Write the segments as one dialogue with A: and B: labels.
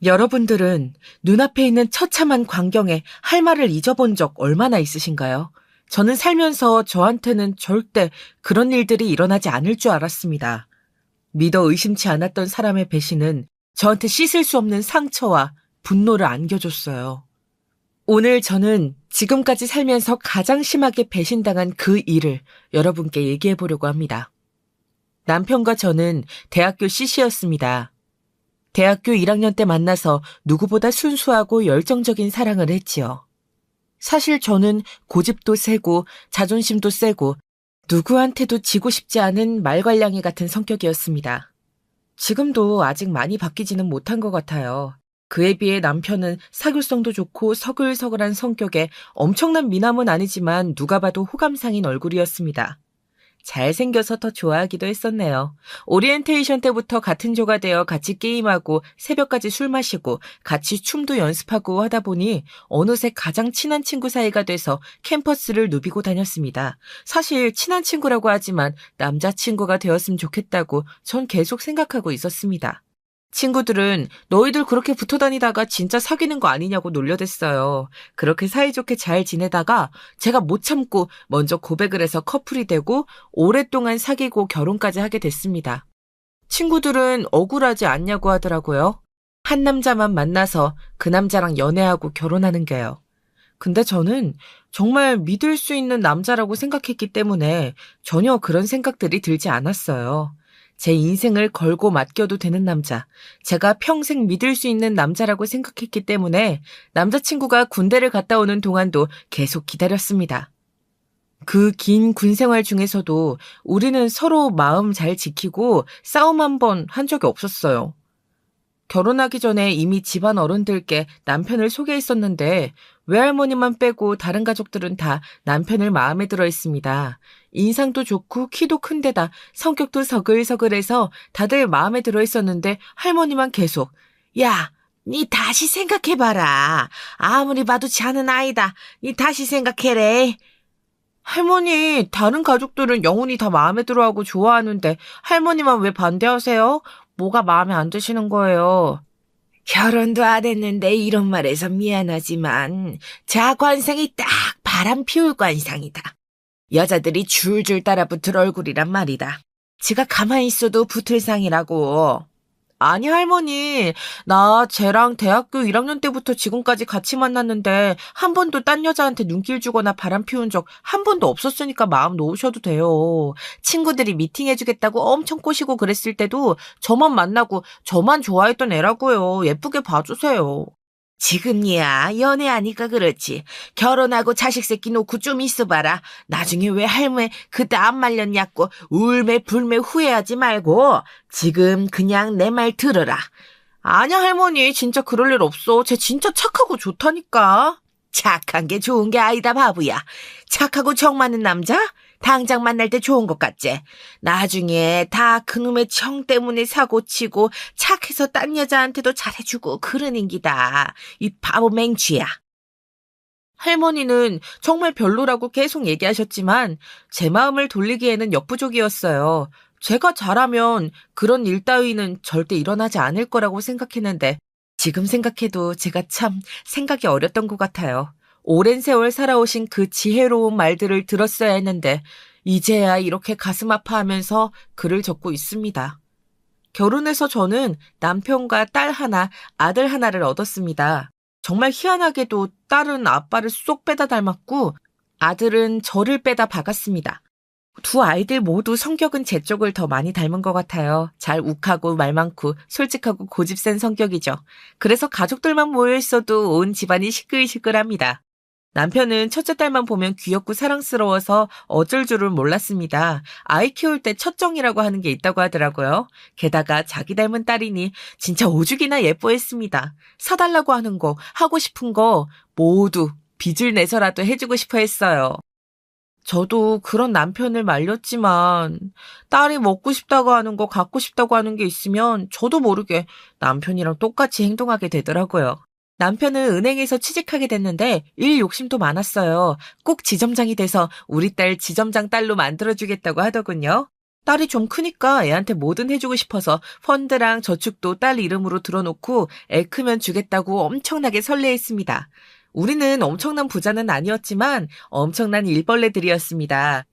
A: 여러분들은 눈앞에 있는 처참한 광경에 할 말을 잊어본 적 얼마나 있으신가요? 저는 살면서 저한테는 절대 그런 일들이 일어나지 않을 줄 알았습니다. 믿어 의심치 않았던 사람의 배신은 저한테 씻을 수 없는 상처와 분노를 안겨줬어요. 오늘 저는 지금까지 살면서 가장 심하게 배신당한 그 일을 여러분께 얘기해 보려고 합니다. 남편과 저는 대학교 CC였습니다. 대학교 1학년 때 만나서 누구보다 순수하고 열정적인 사랑을 했지요. 사실 저는 고집도 세고 자존심도 세고 누구한테도 지고 싶지 않은 말괄량이 같은 성격이었습니다. 지금도 아직 많이 바뀌지는 못한 것 같아요. 그에 비해 남편은 사교성도 좋고 서글서글한 성격에 엄청난 미남은 아니지만 누가 봐도 호감상인 얼굴이었습니다. 잘생겨서 더 좋아하기도 했었네요. 오리엔테이션 때부터 같은 조가 되어 같이 게임하고 새벽까지 술 마시고 같이 춤도 연습하고 하다 보니 어느새 가장 친한 친구 사이가 돼서 캠퍼스를 누비고 다녔습니다. 사실 친한 친구라고 하지만 남자친구가 되었으면 좋겠다고 전 계속 생각하고 있었습니다. 친구들은 너희들 그렇게 붙어 다니다가 진짜 사귀는 거 아니냐고 놀려댔어요. 그렇게 사이좋게 잘 지내다가 제가 못 참고 먼저 고백을 해서 커플이 되고 오랫동안 사귀고 결혼까지 하게 됐습니다. 친구들은 억울하지 않냐고 하더라고요. 한 남자만 만나서 그 남자랑 연애하고 결혼하는 게요. 근데 저는 정말 믿을 수 있는 남자라고 생각했기 때문에 전혀 그런 생각들이 들지 않았어요. 제 인생을 걸고 맡겨도 되는 남자, 제가 평생 믿을 수 있는 남자라고 생각했기 때문에 남자친구가 군대를 갔다 오는 동안도 계속 기다렸습니다. 그 긴 군 생활 중에서도 우리는 서로 마음 잘 지키고 싸움 한 번 한 적이 없었어요. 결혼하기 전에 이미 집안 어른들께 남편을 소개했었는데 외할머니만 빼고 다른 가족들은 다 남편을 마음에 들어 했습니다. 인상도 좋고 키도 큰 데다 성격도 서글서글해서 다들 마음에 들어 했었는데 할머니만 계속 야, 니 다시 생각해봐라. 아무리 봐도 자는 아이다. 니 다시 생각해래. 할머니, 다른 가족들은 영훈이 다 마음에 들어하고 좋아하는데 할머니만 왜 반대하세요? 뭐가 마음에 안 드시는 거예요? 결혼도 안 했는데 이런 말해서 미안하지만 자 관상이 딱 바람 피울 관상이다. 여자들이 줄줄 따라붙을 얼굴이란 말이다. 지가 가만히 있어도 붙을 상이라고. 아니 할머니, 나 쟤랑 대학교 1학년 때부터 지금까지 같이 만났는데 한 번도 딴 여자한테 눈길 주거나 바람 피운 적 한 번도 없었으니까 마음 놓으셔도 돼요. 친구들이 미팅해주겠다고 엄청 꼬시고 그랬을 때도 저만 만나고 저만 좋아했던 애라고요. 예쁘게 봐주세요. 지금이야 연애하니까 그렇지. 결혼하고 자식 새끼 놓고 좀 있어봐라. 나중에 왜 할매 그때 안 말렸냐고 울매 불매 후회하지 말고 지금 그냥 내 말 들어라. 아니야 할머니, 진짜 그럴 일 없어. 쟤 진짜 착하고 좋다니까. 착한 게 좋은 게 아니다 바보야. 착하고 정 많은 남자? 당장 만날 때 좋은 것 같지? 나중에 다 그놈의 정 때문에 사고치고 착해서 딴 여자한테도 잘해주고 그러는 기다. 이 바보 맹쥐야. 할머니는 정말 별로라고 계속 얘기하셨지만 제 마음을 돌리기에는 역부족이었어요. 제가 잘하면 그런 일 따위는 절대 일어나지 않을 거라고 생각했는데 지금 생각해도 제가 참 생각이 어렸던 것 같아요. 오랜 세월 살아오신 그 지혜로운 말들을 들었어야 했는데 이제야 이렇게 가슴 아파하면서 글을 적고 있습니다. 결혼해서 저는 남편과 딸 하나, 아들 하나를 얻었습니다. 정말 희한하게도 딸은 아빠를 쏙 빼다 닮았고 아들은 저를 빼다 박았습니다. 두 아이들 모두 성격은 제 쪽을 더 많이 닮은 것 같아요. 잘 욱하고 말 많고 솔직하고 고집센 성격이죠. 그래서 가족들만 모여 있어도 온 집안이 시끌시끌합니다. 남편은 첫째 딸만 보면 귀엽고 사랑스러워서 어쩔 줄을 몰랐습니다. 아이 키울 때 첫정이라고 하는 게 있다고 하더라고요. 게다가 자기 닮은 딸이니 진짜 오죽이나 예뻐했습니다. 사달라고 하는 거, 하고 싶은 거 모두 빚을 내서라도 해주고 싶어 했어요. 저도 그런 남편을 말렸지만 딸이 먹고 싶다고 하는 거, 갖고 싶다고 하는 게 있으면 저도 모르게 남편이랑 똑같이 행동하게 되더라고요. 남편은 은행에서 취직하게 됐는데 일 욕심도 많았어요. 꼭 지점장이 돼서 우리 딸 지점장 딸로 만들어주겠다고 하더군요. 딸이 좀 크니까 애한테 뭐든 해주고 싶어서 펀드랑 저축도 딸 이름으로 들어놓고 애 크면 주겠다고 엄청나게 설레했습니다. 우리는 엄청난 부자는 아니었지만 엄청난 일벌레들이었습니다.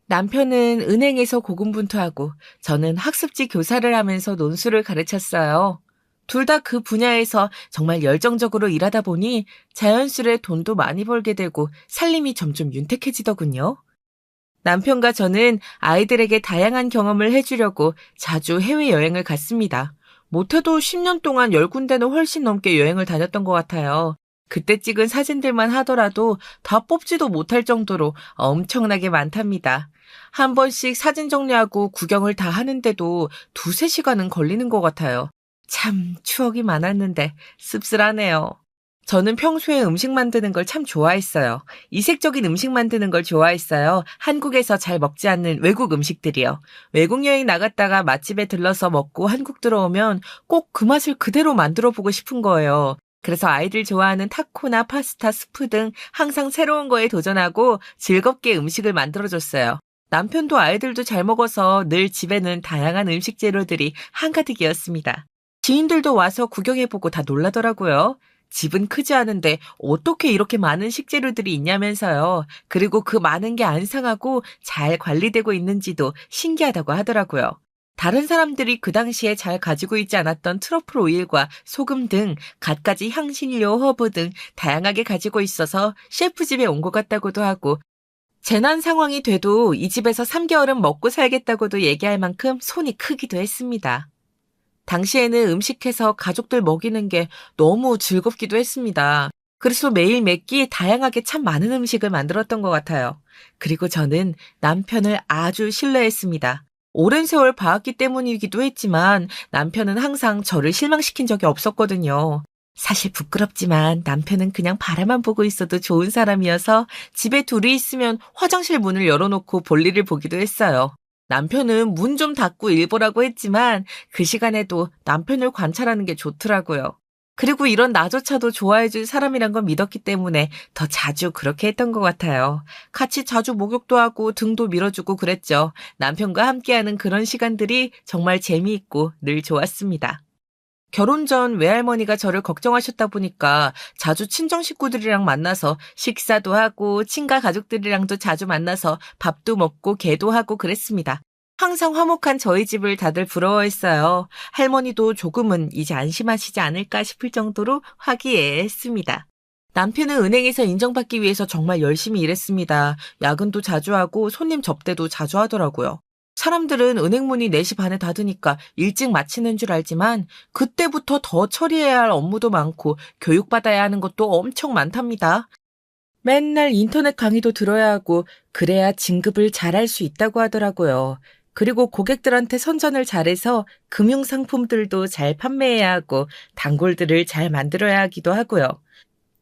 A: 남편은 은행에서 고군분투하고 저는 학습지 교사를 하면서 논술을 가르쳤어요. 둘 다 그 분야에서 정말 열정적으로 일하다 보니 자연스레 돈도 많이 벌게 되고 살림이 점점 윤택해지더군요. 남편과 저는 아이들에게 다양한 경험을 해주려고 자주 해외여행을 갔습니다. 못해도 10년 동안 10군데는 훨씬 넘게 여행을 다녔던 것 같아요. 그때 찍은 사진들만 하더라도 다 뽑지도 못할 정도로 엄청나게 많답니다. 한 번씩 사진 정리하고 구경을 다 하는데도 두세 시간은 걸리는 것 같아요. 참 추억이 많았는데 씁쓸하네요. 저는 평소에 음식 만드는 걸 참 좋아했어요. 이색적인 음식 만드는 걸 좋아했어요. 한국에서 잘 먹지 않는 외국 음식들이요. 외국 여행 나갔다가 맛집에 들러서 먹고 한국 들어오면 꼭 그 맛을 그대로 만들어 보고 싶은 거예요. 그래서 아이들 좋아하는 타코나 파스타, 스프 등 항상 새로운 거에 도전하고 즐겁게 음식을 만들어줬어요. 남편도 아이들도 잘 먹어서 늘 집에는 다양한 음식 재료들이 한가득이었습니다. 지인들도 와서 구경해보고 다 놀라더라고요. 집은 크지 않은데 어떻게 이렇게 많은 식재료들이 있냐면서요. 그리고 그 많은 게 안 상하고 잘 관리되고 있는지도 신기하다고 하더라고요. 다른 사람들이 그 당시에 잘 가지고 있지 않았던 트러플 오일과 소금 등 갖가지 향신료, 허브 등 다양하게 가지고 있어서 셰프 집에 온 것 같다고도 하고 재난 상황이 돼도 이 집에서 3개월은 먹고 살겠다고도 얘기할 만큼 손이 크기도 했습니다. 당시에는 음식해서 가족들 먹이는 게 너무 즐겁기도 했습니다. 그래서 매일 몇 끼 다양하게 참 많은 음식을 만들었던 것 같아요. 그리고 저는 남편을 아주 신뢰했습니다. 오랜 세월 봐왔기 때문이기도 했지만 남편은 항상 저를 실망시킨 적이 없었거든요. 사실 부끄럽지만 남편은 그냥 바라만 보고 있어도 좋은 사람이어서 집에 둘이 있으면 화장실 문을 열어놓고 볼일을 보기도 했어요. 남편은 문 좀 닫고 일 보라고 했지만 그 시간에도 남편을 관찰하는 게 좋더라고요. 그리고 이런 나조차도 좋아해줄 사람이란 걸 믿었기 때문에 더 자주 그렇게 했던 것 같아요. 같이 자주 목욕도 하고 등도 밀어주고 그랬죠. 남편과 함께하는 그런 시간들이 정말 재미있고 늘 좋았습니다. 결혼 전 외할머니가 저를 걱정하셨다 보니까 자주 친정 식구들이랑 만나서 식사도 하고 친가 가족들이랑도 자주 만나서 밥도 먹고 개도 하고 그랬습니다. 항상 화목한 저희 집을 다들 부러워했어요. 할머니도 조금은 이제 안심하시지 않을까 싶을 정도로 화기애애했습니다. 남편은 은행에서 인정받기 위해서 정말 열심히 일했습니다. 야근도 자주 하고 손님 접대도 자주 하더라고요. 사람들은 은행 문이 4시 반에 닫으니까 일찍 마치는 줄 알지만 그때부터 더 처리해야 할 업무도 많고 교육받아야 하는 것도 엄청 많답니다. 맨날 인터넷 강의도 들어야 하고 그래야 진급을 잘할 수 있다고 하더라고요. 그리고 고객들한테 선전을 잘해서 금융상품들도 잘 판매해야 하고 단골들을 잘 만들어야 하기도 하고요.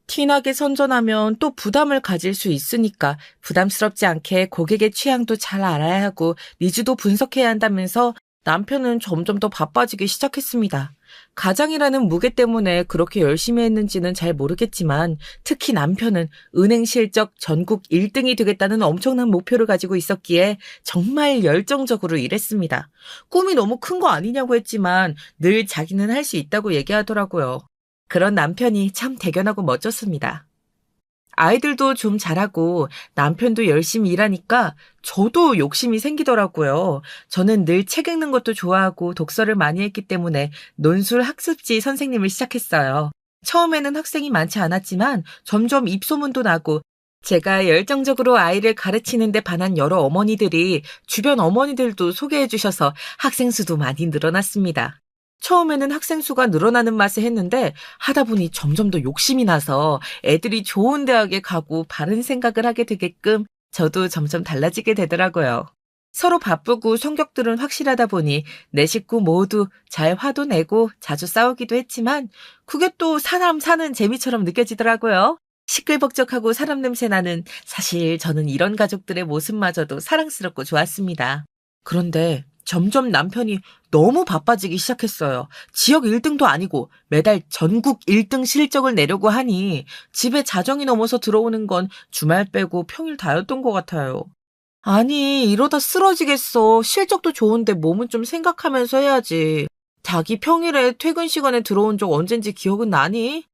A: 티나게 선전하면 또 부담을 가질 수 있으니까 부담스럽지 않게 고객의 취향도 잘 알아야 하고 니즈도 분석해야 한다면서 남편은 점점 더 바빠지기 시작했습니다. 가장이라는 무게 때문에 그렇게 열심히 했는지는 잘 모르겠지만 특히 남편은 은행 실적 전국 1등이 되겠다는 엄청난 목표를 가지고 있었기에 정말 열정적으로 일했습니다. 꿈이 너무 큰 거 아니냐고 했지만 늘 자기는 할 수 있다고 얘기하더라고요. 그런 남편이 참 대견하고 멋졌습니다. 아이들도 좀 잘하고 남편도 열심히 일하니까 저도 욕심이 생기더라고요. 저는 늘 책 읽는 것도 좋아하고 독서를 많이 했기 때문에 논술 학습지 선생님을 시작했어요. 처음에는 학생이 많지 않았지만 점점 입소문도 나고 제가 열정적으로 아이를 가르치는 데 반한 여러 어머니들이 주변 어머니들도 소개해 주셔서 학생 수도 많이 늘어났습니다. 처음에는 학생 수가 늘어나는 맛에 했는데 하다 보니 점점 더 욕심이 나서 애들이 좋은 대학에 가고 바른 생각을 하게 되게끔 저도 점점 달라지게 되더라고요. 서로 바쁘고 성격들은 확실하다 보니 내 식구 모두 잘 화도 내고 자주 싸우기도 했지만 그게 또 사람 사는 재미처럼 느껴지더라고요. 시끌벅적하고 사람 냄새 나는 사실 저는 이런 가족들의 모습마저도 사랑스럽고 좋았습니다. 그런데 점점 남편이 너무 바빠지기 시작했어요. 지역 1등도 아니고 매달 전국 1등 실적을 내려고 하니 집에 자정이 넘어서 들어오는 건 주말 빼고 평일 다였던 것 같아요. 아니, 이러다 쓰러지겠어. 실적도 좋은데 몸은 좀 생각하면서 해야지. 자기 평일에 퇴근 시간에 들어온 적 언젠지 기억은 나니?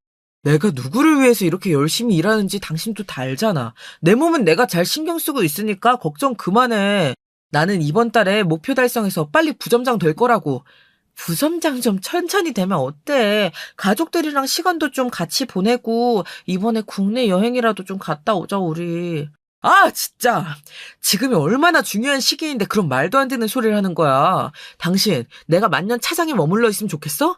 A: 내가 누구를 위해서 이렇게 열심히 일하는지 당신도 다 알잖아. 내 몸은 내가 잘 신경 쓰고 있으니까 걱정 그만해. 나는 이번 달에 목표 달성해서 빨리 부점장 될 거라고. 부점장 좀 천천히 되면 어때? 가족들이랑 시간도 좀 같이 보내고 이번에 국내 여행이라도 좀 갔다 오자 우리. 아 진짜 지금이 얼마나 중요한 시기인데 그런 말도 안 되는 소리를 하는 거야. 당신 내가 만년 차장에 머물러 있으면 좋겠어?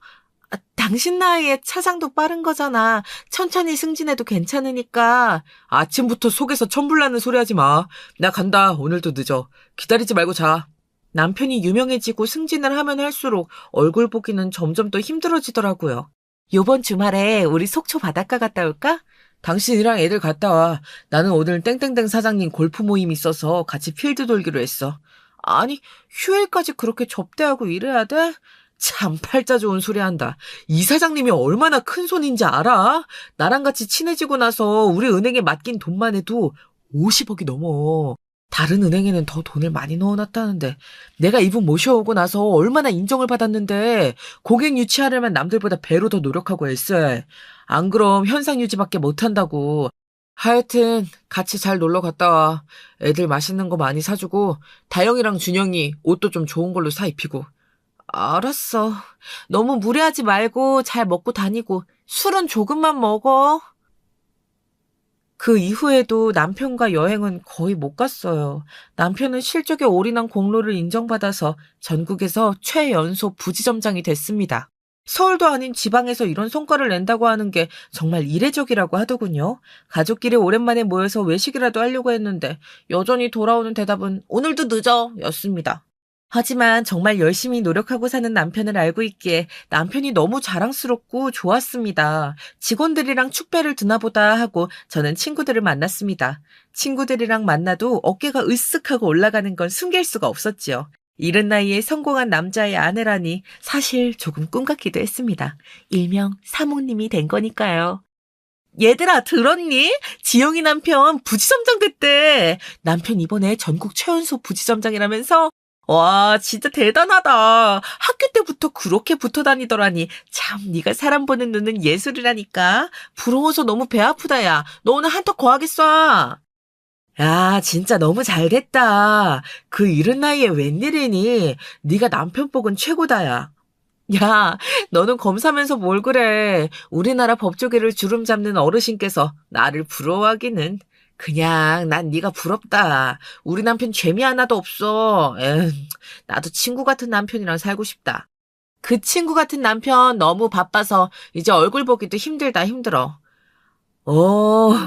A: 당신 나이에 차장도 빠른 거잖아. 천천히 승진해도 괜찮으니까. 아침부터 속에서 천불나는 소리 하지 마. 나 간다. 오늘도 늦어. 기다리지 말고 자. 남편이 유명해지고 승진을 하면 할수록 얼굴 보기는 점점 더 힘들어지더라고요. 요번 주말에 우리 속초 바닷가 갔다 올까? 당신이랑 애들 갔다 와. 나는 오늘 땡땡땡 사장님 골프 모임 있어서 같이 필드 돌기로 했어. 아니, 휴일까지 그렇게 접대하고 이래야 돼? 참 팔자 좋은 소리 한다. 이 사장님이 얼마나 큰 손인지 알아? 나랑 같이 친해지고 나서 우리 은행에 맡긴 돈만 해도 50억이 넘어. 다른 은행에는 더 돈을 많이 넣어놨다는데 내가 이분 모셔오고 나서 얼마나 인정을 받았는데 고객 유치하려면 남들보다 배로 더 노력하고 애써야. 안 그럼 현상 유지밖에 못한다고. 하여튼 같이 잘 놀러 갔다 와. 애들 맛있는 거 많이 사주고 다영이랑 준영이 옷도 좀 좋은 걸로 사 입히고. 알았어. 너무 무리하지 말고 잘 먹고 다니고 술은 조금만 먹어. 그 이후에도 남편과 여행은 거의 못 갔어요. 남편은 실적에 올인한 공로를 인정받아서 전국에서 최연소 부지점장이 됐습니다. 서울도 아닌 지방에서 이런 성과를 낸다고 하는 게 정말 이례적이라고 하더군요. 가족끼리 오랜만에 모여서 외식이라도 하려고 했는데 여전히 돌아오는 대답은 오늘도 늦어 였습니다. 하지만 정말 열심히 노력하고 사는 남편을 알고 있기에 남편이 너무 자랑스럽고 좋았습니다. 직원들이랑 축배를 드나보다 하고 저는 친구들을 만났습니다. 친구들이랑 만나도 어깨가 으쓱하고 올라가는 건 숨길 수가 없었지요. 이른 나이에 성공한 남자의 아내라니 사실 조금 꿈 같기도 했습니다. 일명 사모님이 된 거니까요. 얘들아 들었니? 지영이 남편 부지점장 됐대. 남편 이번에 전국 최연소 부지점장이라면서? 와 진짜 대단하다. 학교 때부터 그렇게 붙어 다니더라니. 참 네가 사람 보는 눈은 예술이라니까. 부러워서 너무 배 아프다 야. 너 오늘 한턱 거하겠어. 야 진짜 너무 잘됐다. 그 이른 나이에 웬일이니. 네가 남편 복은 최고다 야. 야, 너는 검사면서 뭘 그래. 우리나라 법조계를 주름 잡는 어르신께서 나를 부러워하기는. 그냥 난 네가 부럽다. 우리 남편 죄미 하나도 없어. 나도 친구 같은 남편이랑 살고 싶다. 그 친구 같은 남편 너무 바빠서 이제 얼굴 보기도 힘들다 힘들어.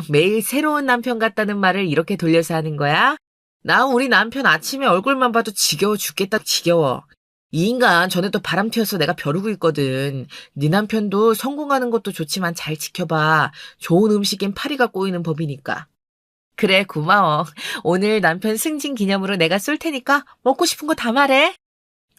A: 매일 새로운 남편 같다는 말을 이렇게 돌려서 하는 거야? 나 우리 남편 아침에 얼굴만 봐도 지겨워 죽겠다 지겨워. 이 인간 전에도 바람 튀어서 내가 벼르고 있거든. 네 남편도 성공하는 것도 좋지만 잘 지켜봐. 좋은 음식엔 파리가 꼬이는 법이니까. 그래 고마워. 오늘 남편 승진 기념으로 내가 쏠 테니까 먹고 싶은 거 다 말해.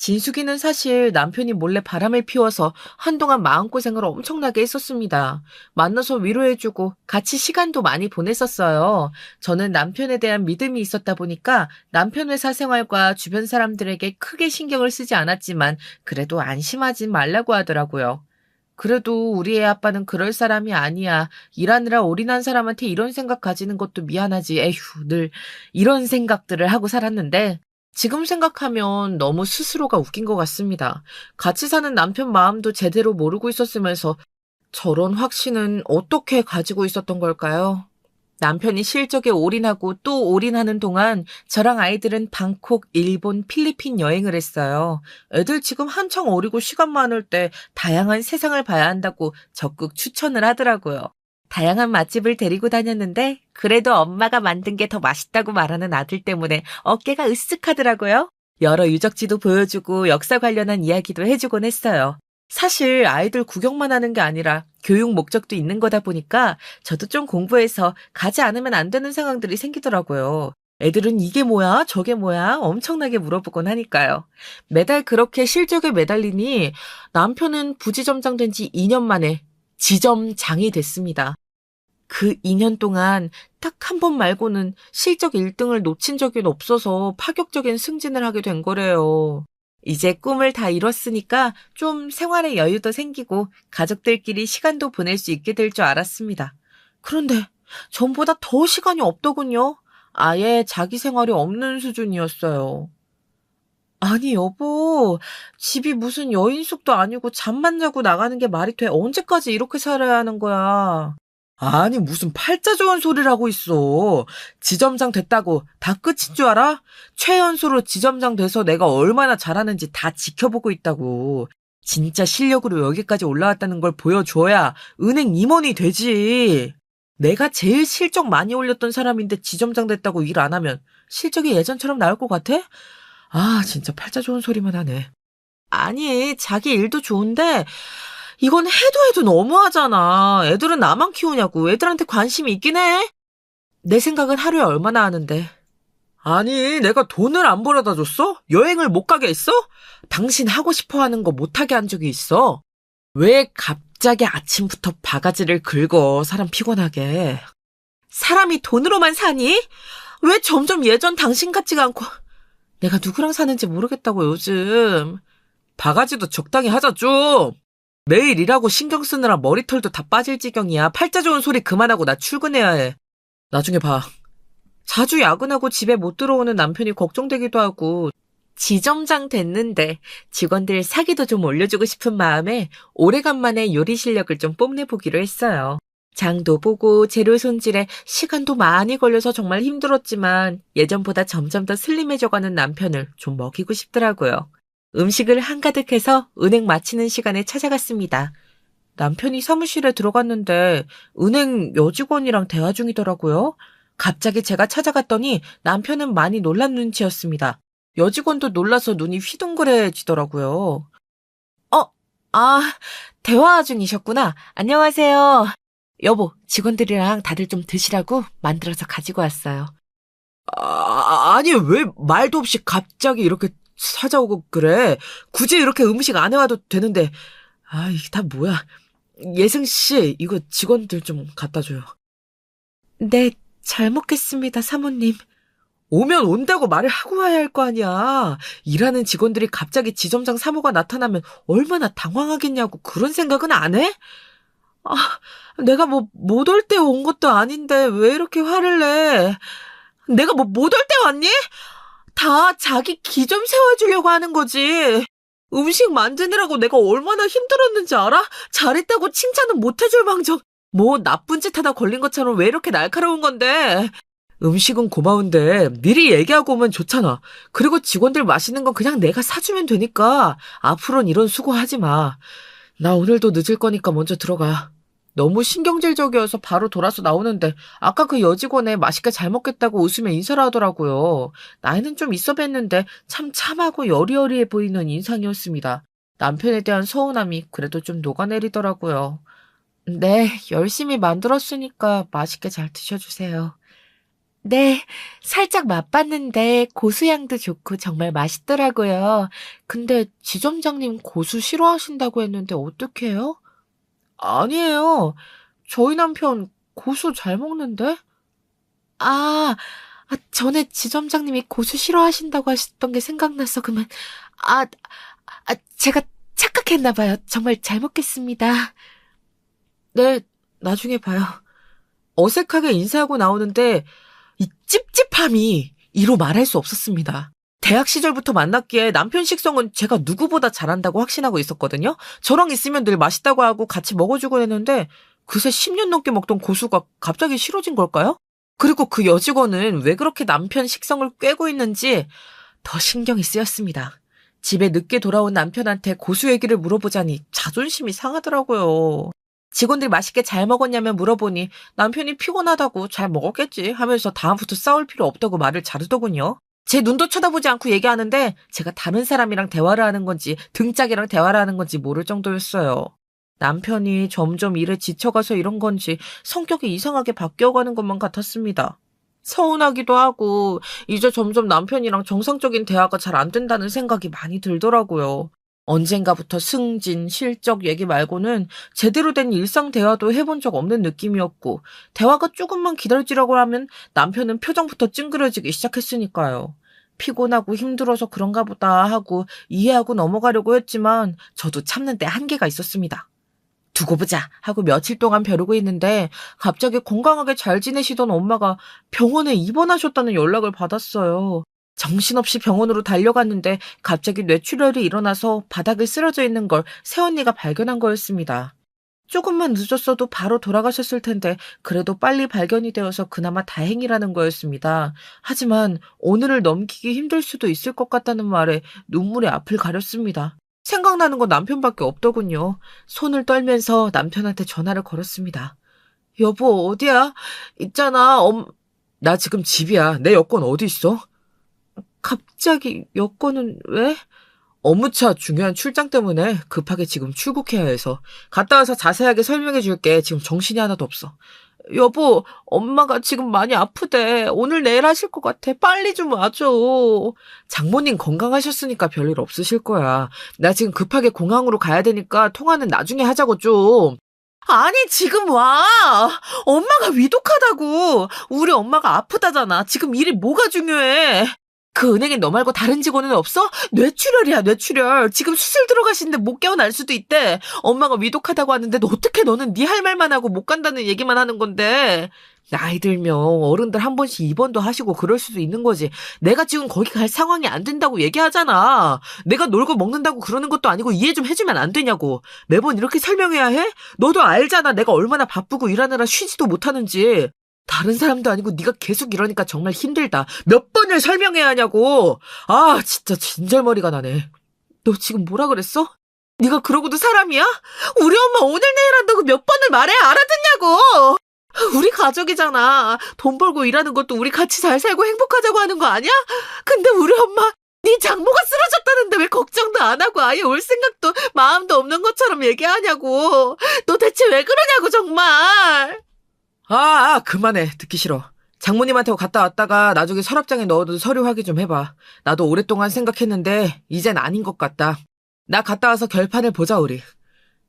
A: 진숙이는 사실 남편이 몰래 바람을 피워서 한동안 마음고생을 엄청나게 했었습니다. 만나서 위로해주고 같이 시간도 많이 보냈었어요. 저는 남편에 대한 믿음이 있었다 보니까 남편 회사 생활과 주변 사람들에게 크게 신경을 쓰지 않았지만 그래도 안심하지 말라고 하더라고요. 그래도 우리 애 아빠는 그럴 사람이 아니야. 일하느라 올인한 사람한테 이런 생각 가지는 것도 미안하지. 에휴, 늘 이런 생각들을 하고 살았는데 지금 생각하면 너무 스스로가 웃긴 것 같습니다. 같이 사는 남편 마음도 제대로 모르고 있었으면서 저런 확신은 어떻게 가지고 있었던 걸까요? 남편이 실적에 올인하고 또 올인하는 동안 저랑 아이들은 방콕, 일본, 필리핀 여행을 했어요. 애들 지금 한창 어리고 시간 많을 때 다양한 세상을 봐야 한다고 적극 추천을 하더라고요. 다양한 맛집을 데리고 다녔는데 그래도 엄마가 만든 게 더 맛있다고 말하는 아들 때문에 어깨가 으쓱하더라고요. 여러 유적지도 보여주고 역사 관련한 이야기도 해주곤 했어요. 사실 아이들 구경만 하는 게 아니라 교육 목적도 있는 거다 보니까 저도 좀 공부해서 가지 않으면 안 되는 상황들이 생기더라고요. 애들은 이게 뭐야? 저게 뭐야? 엄청나게 물어보곤 하니까요. 매달 그렇게 실적에 매달리니 남편은 부지점장 된 지 2년 만에 지점장이 됐습니다. 그 2년 동안 딱 한 번 말고는 실적 1등을 놓친 적이 없어서 파격적인 승진을 하게 된 거래요. 이제 꿈을 다 이뤘으니까 좀 생활의 여유도 생기고 가족들끼리 시간도 보낼 수 있게 될 줄 알았습니다. 그런데 전보다 더 시간이 없더군요. 아예 자기 생활이 없는 수준이었어요. 아니, 여보, 집이 무슨 여인숙도 아니고 잠만 자고 나가는 게 말이 돼? 언제까지 이렇게 살아야 하는 거야? 아니, 무슨 팔자 좋은 소리를 하고 있어. 지점장 됐다고 다 끝인 줄 알아? 최연소로 지점장 돼서 내가 얼마나 잘하는지 다 지켜보고 있다고. 진짜 실력으로 여기까지 올라왔다는 걸 보여줘야 은행 임원이 되지. 내가 제일 실적 많이 올렸던 사람인데 지점장 됐다고 일 안 하면 실적이 예전처럼 나올 것 같아? 아, 진짜 팔자 좋은 소리만 하네. 아니, 자기 일도 좋은데 이건 해도 너무하잖아. 애들은 나만 키우냐고. 애들한테 관심이 있긴 해. 내 생각은 하루에 얼마나 하는데. 아니, 내가 돈을 안 벌어다 줬어? 여행을 못 가게 했어? 당신 하고 싶어 하는 거 못하게 한 적이 있어. 왜 갑자기 아침부터 바가지를 긁어, 사람 피곤하게. 사람이 돈으로만 사니? 왜 점점 예전 당신 같지가 않고. 내가 누구랑 사는지 모르겠다고 요즘. 바가지도 적당히 하자 좀. 매일 일하고 신경 쓰느라 머리털도 다 빠질 지경이야. 팔자 좋은 소리 그만하고 나 출근해야 해. 나중에 봐. 자주 야근하고 집에 못 들어오는 남편이 걱정되기도 하고 지점장 됐는데 직원들 사기도 좀 올려주고 싶은 마음에 오래간만에 요리 실력을 좀 뽐내보기로 했어요. 장도 보고 재료 손질에 시간도 많이 걸려서 정말 힘들었지만 예전보다 점점 더 슬림해져가는 남편을 좀 먹이고 싶더라고요. 음식을 한가득해서 은행 마치는 시간에 찾아갔습니다. 남편이 사무실에 들어갔는데 은행 여직원이랑 대화 중이더라고요. 갑자기 제가 찾아갔더니 남편은 많이 놀란 눈치였습니다. 여직원도 놀라서 눈이 휘둥그레지더라고요. 아, 대화 중이셨구나. 안녕하세요. 여보, 직원들이랑 다들 좀 드시라고 만들어서 가지고 왔어요. 아니, 왜 말도 없이 갑자기 이렇게 찾아오고 그래? 굳이 이렇게 음식 안 해와도 되는데. 아, 이게 다 뭐야. 예승 씨, 이거 직원들 좀 갖다 줘요. 네, 잘 먹겠습니다, 사모님. 오면 온다고 말을 하고 와야 할 거 아니야. 일하는 직원들이 갑자기 지점장 사모가 나타나면 얼마나 당황하겠냐고 그런 생각은 안 해? 아, 내가 뭐 못 올 때 온 것도 아닌데 왜 이렇게 화를 내? 내가 뭐 못 올 때 왔니? 다 자기 기 좀 세워주려고 하는 거지. 음식 만드느라고 내가 얼마나 힘들었는지 알아? 잘했다고 칭찬은 못 해줄 망정. 뭐 나쁜 짓 하다 걸린 것처럼 왜 이렇게 날카로운 건데. 음식은 고마운데 미리 얘기하고 오면 좋잖아. 그리고 직원들 맛있는 건 그냥 내가 사주면 되니까 앞으로는 이런 수고 하지 마. 나 오늘도 늦을 거니까 먼저 들어가. 너무 신경질적이어서 바로 돌아서 나오는데 아까 그 여직원에 맛있게 잘 먹겠다고 웃으며 인사를 하더라고요. 나이는 좀 있어 뵀는데 참 참하고 여리여리해 보이는 인상이었습니다. 남편에 대한 서운함이 그래도 좀 녹아내리더라고요. 네, 열심히 만들었으니까 맛있게 잘 드셔주세요. 네, 살짝 맛봤는데 고수향도 좋고 정말 맛있더라고요. 근데 지점장님 고수 싫어하신다고 했는데 어떡해요? 아니에요. 저희 남편 고수 잘 먹는데? 전에 지점장님이 고수 싫어하신다고 하셨던 게 생각나서 그만. 아, 제가 착각했나 봐요. 정말 잘 먹겠습니다. 네, 나중에 봐요. 어색하게 인사하고 나오는데 이 찝찝함이 이로 말할 수 없었습니다. 대학 시절부터 만났기에 남편 식성은 제가 누구보다 잘한다고 확신하고 있었거든요. 저랑 있으면 늘 맛있다고 하고 같이 먹어주고 했는데 그새 10년 넘게 먹던 고수가 갑자기 싫어진 걸까요? 그리고 그 여직원은 왜 그렇게 남편 식성을 꿰고 있는지 더 신경이 쓰였습니다. 집에 늦게 돌아온 남편한테 고수 얘기를 물어보자니 자존심이 상하더라고요. 직원들 맛있게 잘 먹었냐면 물어보니 남편이 피곤하다고 잘 먹었겠지 하면서 다음부터 싸울 필요 없다고 말을 자르더군요. 제 눈도 쳐다보지 않고 얘기하는데 제가 다른 사람이랑 대화를 하는 건지 등짝이랑 대화를 하는 건지 모를 정도였어요. 남편이 점점 일에 지쳐가서 이런 건지 성격이 이상하게 바뀌어가는 것만 같았습니다. 서운하기도 하고 이제 점점 남편이랑 정상적인 대화가 잘 안 된다는 생각이 많이 들더라고요. 언젠가부터 승진, 실적 얘기 말고는 제대로 된 일상 대화도 해본 적 없는 느낌이었고, 대화가 조금만 기다려지라고 하면 남편은 표정부터 찡그려지기 시작했으니까요. 피곤하고 힘들어서 그런가 보다 하고 이해하고 넘어가려고 했지만 저도 참는 데 한계가 있었습니다. 두고 보자 하고 며칠 동안 벼르고 있는데 갑자기 건강하게 잘 지내시던 엄마가 병원에 입원하셨다는 연락을 받았어요. 정신없이 병원으로 달려갔는데 갑자기 뇌출혈이 일어나서 바닥에 쓰러져 있는 걸 새언니가 발견한 거였습니다. 조금만 늦었어도 바로 돌아가셨을 텐데 그래도 빨리 발견이 되어서 그나마 다행이라는 거였습니다. 하지만 오늘을 넘기기 힘들 수도 있을 것 같다는 말에 눈물이 앞을 가렸습니다. 생각나는 건 남편밖에 없더군요. 손을 떨면서 남편한테 전화를 걸었습니다. 여보, 어디야? 있잖아, 나 지금 집이야. 내 여권 어디 있어? 갑자기 여권은 왜? 업무차 중요한 출장 때문에 급하게 지금 출국해야 해서. 갔다 와서 자세하게 설명해 줄게. 지금 정신이 하나도 없어. 여보, 엄마가 지금 많이 아프대. 오늘 내일 하실 것 같아. 빨리 좀 와줘. 장모님 건강하셨으니까 별일 없으실 거야. 나 지금 급하게 공항으로 가야 되니까 통화는 나중에 하자고 좀. 아니, 지금 와. 엄마가 위독하다고. 우리 엄마가 아프다잖아. 지금 일이 뭐가 중요해. 그 은행에 너 말고 다른 직원은 없어? 뇌출혈이야, 뇌출혈. 지금 수술 들어가시는데 못 깨어날 수도 있대. 엄마가 위독하다고 하는데 어떻게 너는 네 할 말만 하고 못 간다는 얘기만 하는 건데. 나이 들면 어른들 한 번씩 입원도 하시고 그럴 수도 있는 거지. 내가 지금 거기 갈 상황이 안 된다고 얘기하잖아. 내가 놀고 먹는다고 그러는 것도 아니고 이해 좀 해주면 안 되냐고. 매번 이렇게 설명해야 해? 너도 알잖아. 내가 얼마나 바쁘고 일하느라 쉬지도 못하는지. 다른 사람도 아니고 네가 계속 이러니까 정말 힘들다. 몇 번을 설명해야 하냐고. 아, 진짜 진절머리가 나네. 너 지금 뭐라 그랬어? 네가 그러고도 사람이야? 우리 엄마 오늘 내일 한다고 몇 번을 말해 알아듣냐고. 우리 가족이잖아. 돈 벌고 일하는 것도 우리 같이 잘 살고 행복하자고 하는 거 아니야? 근데 우리 엄마 네 장모가 쓰러졌다는데 왜 걱정도 안 하고 아예 올 생각도 마음도 없는 것처럼 얘기하냐고. 너 대체 왜 그러냐고 정말. 그만해. 듣기 싫어. 장모님한테 갔다 왔다가 나중에 서랍장에 넣어도 서류 확인 좀 해봐. 나도 오랫동안 생각했는데 이젠 아닌 것 같다. 나 갔다 와서 결판을 보자 우리.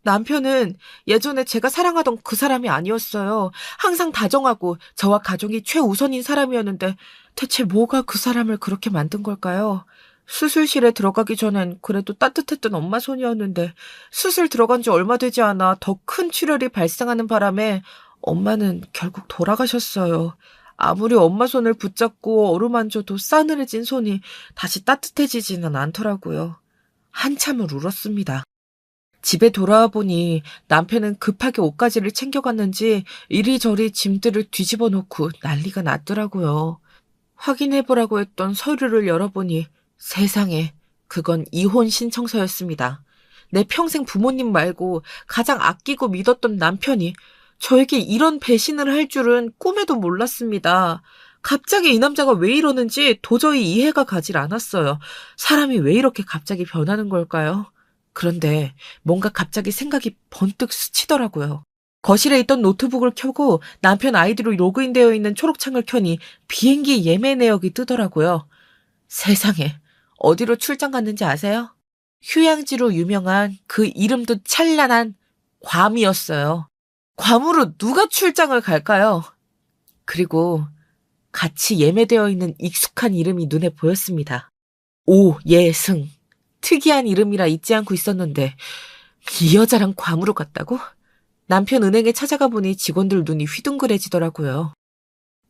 A: 남편은 예전에 제가 사랑하던 그 사람이 아니었어요. 항상 다정하고 저와 가족이 최우선인 사람이었는데 대체 뭐가 그 사람을 그렇게 만든 걸까요? 수술실에 들어가기 전엔 그래도 따뜻했던 엄마 손이었는데 수술 들어간 지 얼마 되지 않아 더 큰 출혈이 발생하는 바람에 엄마는 결국 돌아가셨어요. 아무리 엄마 손을 붙잡고 어루만져도 싸늘해진 손이 다시 따뜻해지지는 않더라고요. 한참을 울었습니다. 집에 돌아와 보니 남편은 급하게 옷가지를 챙겨갔는지 이리저리 짐들을 뒤집어 놓고 난리가 났더라고요. 확인해보라고 했던 서류를 열어보니 세상에 그건 이혼 신청서였습니다. 내 평생 부모님 말고 가장 아끼고 믿었던 남편이 저에게 이런 배신을 할 줄은 꿈에도 몰랐습니다. 갑자기 이 남자가 왜 이러는지 도저히 이해가 가질 않았어요. 사람이 왜 이렇게 갑자기 변하는 걸까요? 그런데 뭔가 갑자기 생각이 번뜩 스치더라고요. 거실에 있던 노트북을 켜고 남편 아이디로 로그인되어 있는 초록창을 켜니 비행기 예매 내역이 뜨더라고요. 세상에, 어디로 출장 갔는지 아세요? 휴양지로 유명한 그 이름도 찬란한 괌이었어요. 괌으로 누가 출장을 갈까요? 그리고 같이 예매되어 있는 익숙한 이름이 눈에 보였습니다. 오예승. 특이한 이름이라 잊지 않고 있었는데 이 여자랑 괌으로 갔다고? 남편 은행에 찾아가 보니 직원들 눈이 휘둥그레지더라고요.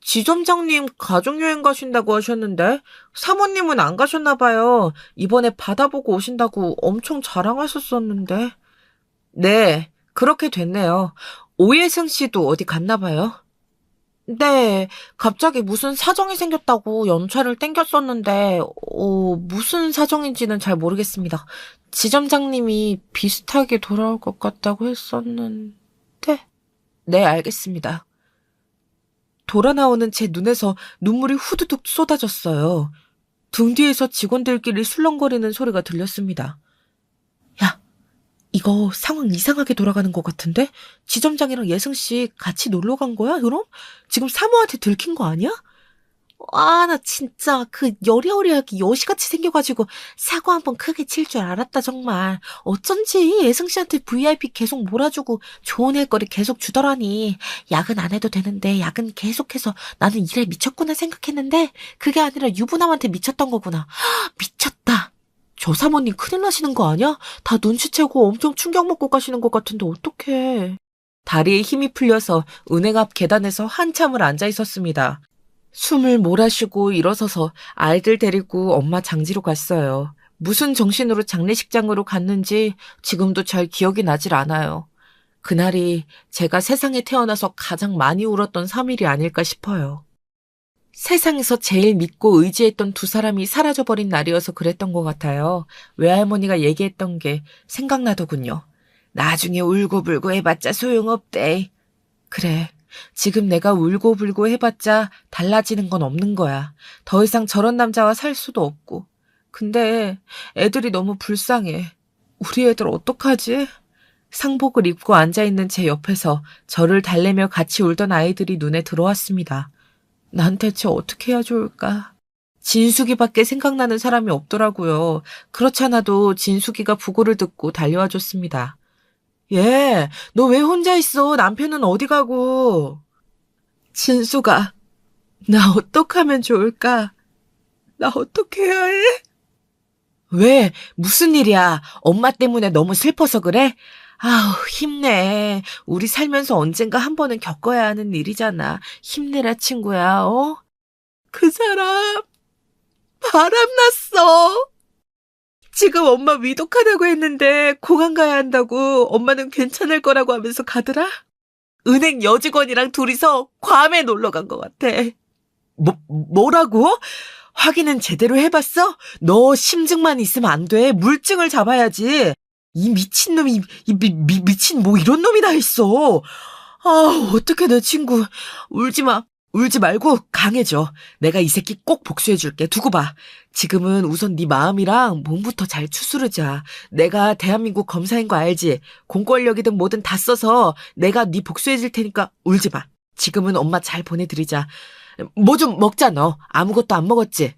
A: 지점장님 가족여행 가신다고 하셨는데 사모님은 안 가셨나 봐요. 이번에 바다 보고 오신다고 엄청 자랑하셨었는데. 네, 그렇게 됐네요. 오예승 씨도 어디 갔나 봐요? 네, 갑자기 무슨 사정이 생겼다고 연차를 땡겼었는데, 무슨 사정인지는 잘 모르겠습니다. 지점장님이 비슷하게 돌아올 것 같다고 했었는데. 네, 알겠습니다. 돌아 나오는 제 눈에서 눈물이 후두둑 쏟아졌어요. 등 뒤에서 직원들끼리 술렁거리는 소리가 들렸습니다. 야, 이거 상황 이상하게 돌아가는 것 같은데? 지점장이랑 예승씨 같이 놀러 간 거야, 그럼? 지금 사모한테 들킨 거 아니야? 나 진짜 여리여리하게 여시같이 생겨가지고 사고 한번 크게 칠 줄 알았다, 정말. 어쩐지 예승 씨한테 VIP 계속 몰아주고 좋은 일거리 계속 주더라니. 야근 안 해도 되는데 야근 계속해서 나는 일에 미쳤구나 생각했는데 그게 아니라 유부남한테 미쳤던 거구나. 미쳤다. 저 사모님 큰일 나시는 거 아니야? 다 눈치채고 엄청 충격 먹고 가시는 것 같은데 어떡해. 다리에 힘이 풀려서 은행 앞 계단에서 한참을 앉아 있었습니다. 숨을 몰아쉬고 일어서서 아이들 데리고 엄마 장지로 갔어요. 무슨 정신으로 장례식장으로 갔는지 지금도 잘 기억이 나질 않아요. 그날이 제가 세상에 태어나서 가장 많이 울었던 3일이 아닐까 싶어요. 세상에서 제일 믿고 의지했던 두 사람이 사라져버린 날이어서 그랬던 것 같아요. 외할머니가 얘기했던 게 생각나더군요. 나중에 울고불고 해봤자 소용없대. 그래. 지금 내가 울고불고 해봤자 달라지는 건 없는 거야. 더 이상 저런 남자와 살 수도 없고. 근데 애들이 너무 불쌍해. 우리 애들 어떡하지? 상복을 입고 앉아있는 제 옆에서 저를 달래며 같이 울던 아이들이 눈에 들어왔습니다. 난 대체 어떻게 해야 좋을까? 진숙이밖에 생각나는 사람이 없더라고요. 그렇잖아도 진숙이가 부고를 듣고 달려와 줬습니다. 얘, 너 왜 혼자 있어? 남편은 어디 가고? 진수가, 나 어떡하면 좋을까? 나 어떻게 해야 해? 왜? 무슨 일이야? 엄마 때문에 너무 슬퍼서 그래? 아우, 힘내. 우리 살면서 언젠가 한 번은 겪어야 하는 일이잖아. 힘내라, 친구야, 어? 그 사람, 바람났어. 지금 엄마 위독하다고 했는데 공항 가야 한다고 엄마는 괜찮을 거라고 하면서 가더라? 은행 여직원이랑 둘이서 괌에 놀러 간 것 같아. 뭐라고? 확인은 제대로 해봤어? 너 심증만 있으면 안 돼. 물증을 잡아야지. 이 미친놈이, 미친 뭐 이런 놈이 다 있어. 어떡해 내 친구. 울지 마. 울지 말고 강해져. 내가 이 새끼 꼭 복수해줄게. 두고 봐. 지금은 우선 네 마음이랑 몸부터 잘 추스르자. 내가 대한민국 검사인 거 알지? 공권력이든 뭐든 다 써서 내가 네 복수해줄 테니까 울지 마. 지금은 엄마 잘 보내드리자. 뭐 좀 먹자 너. 아무것도 안 먹었지?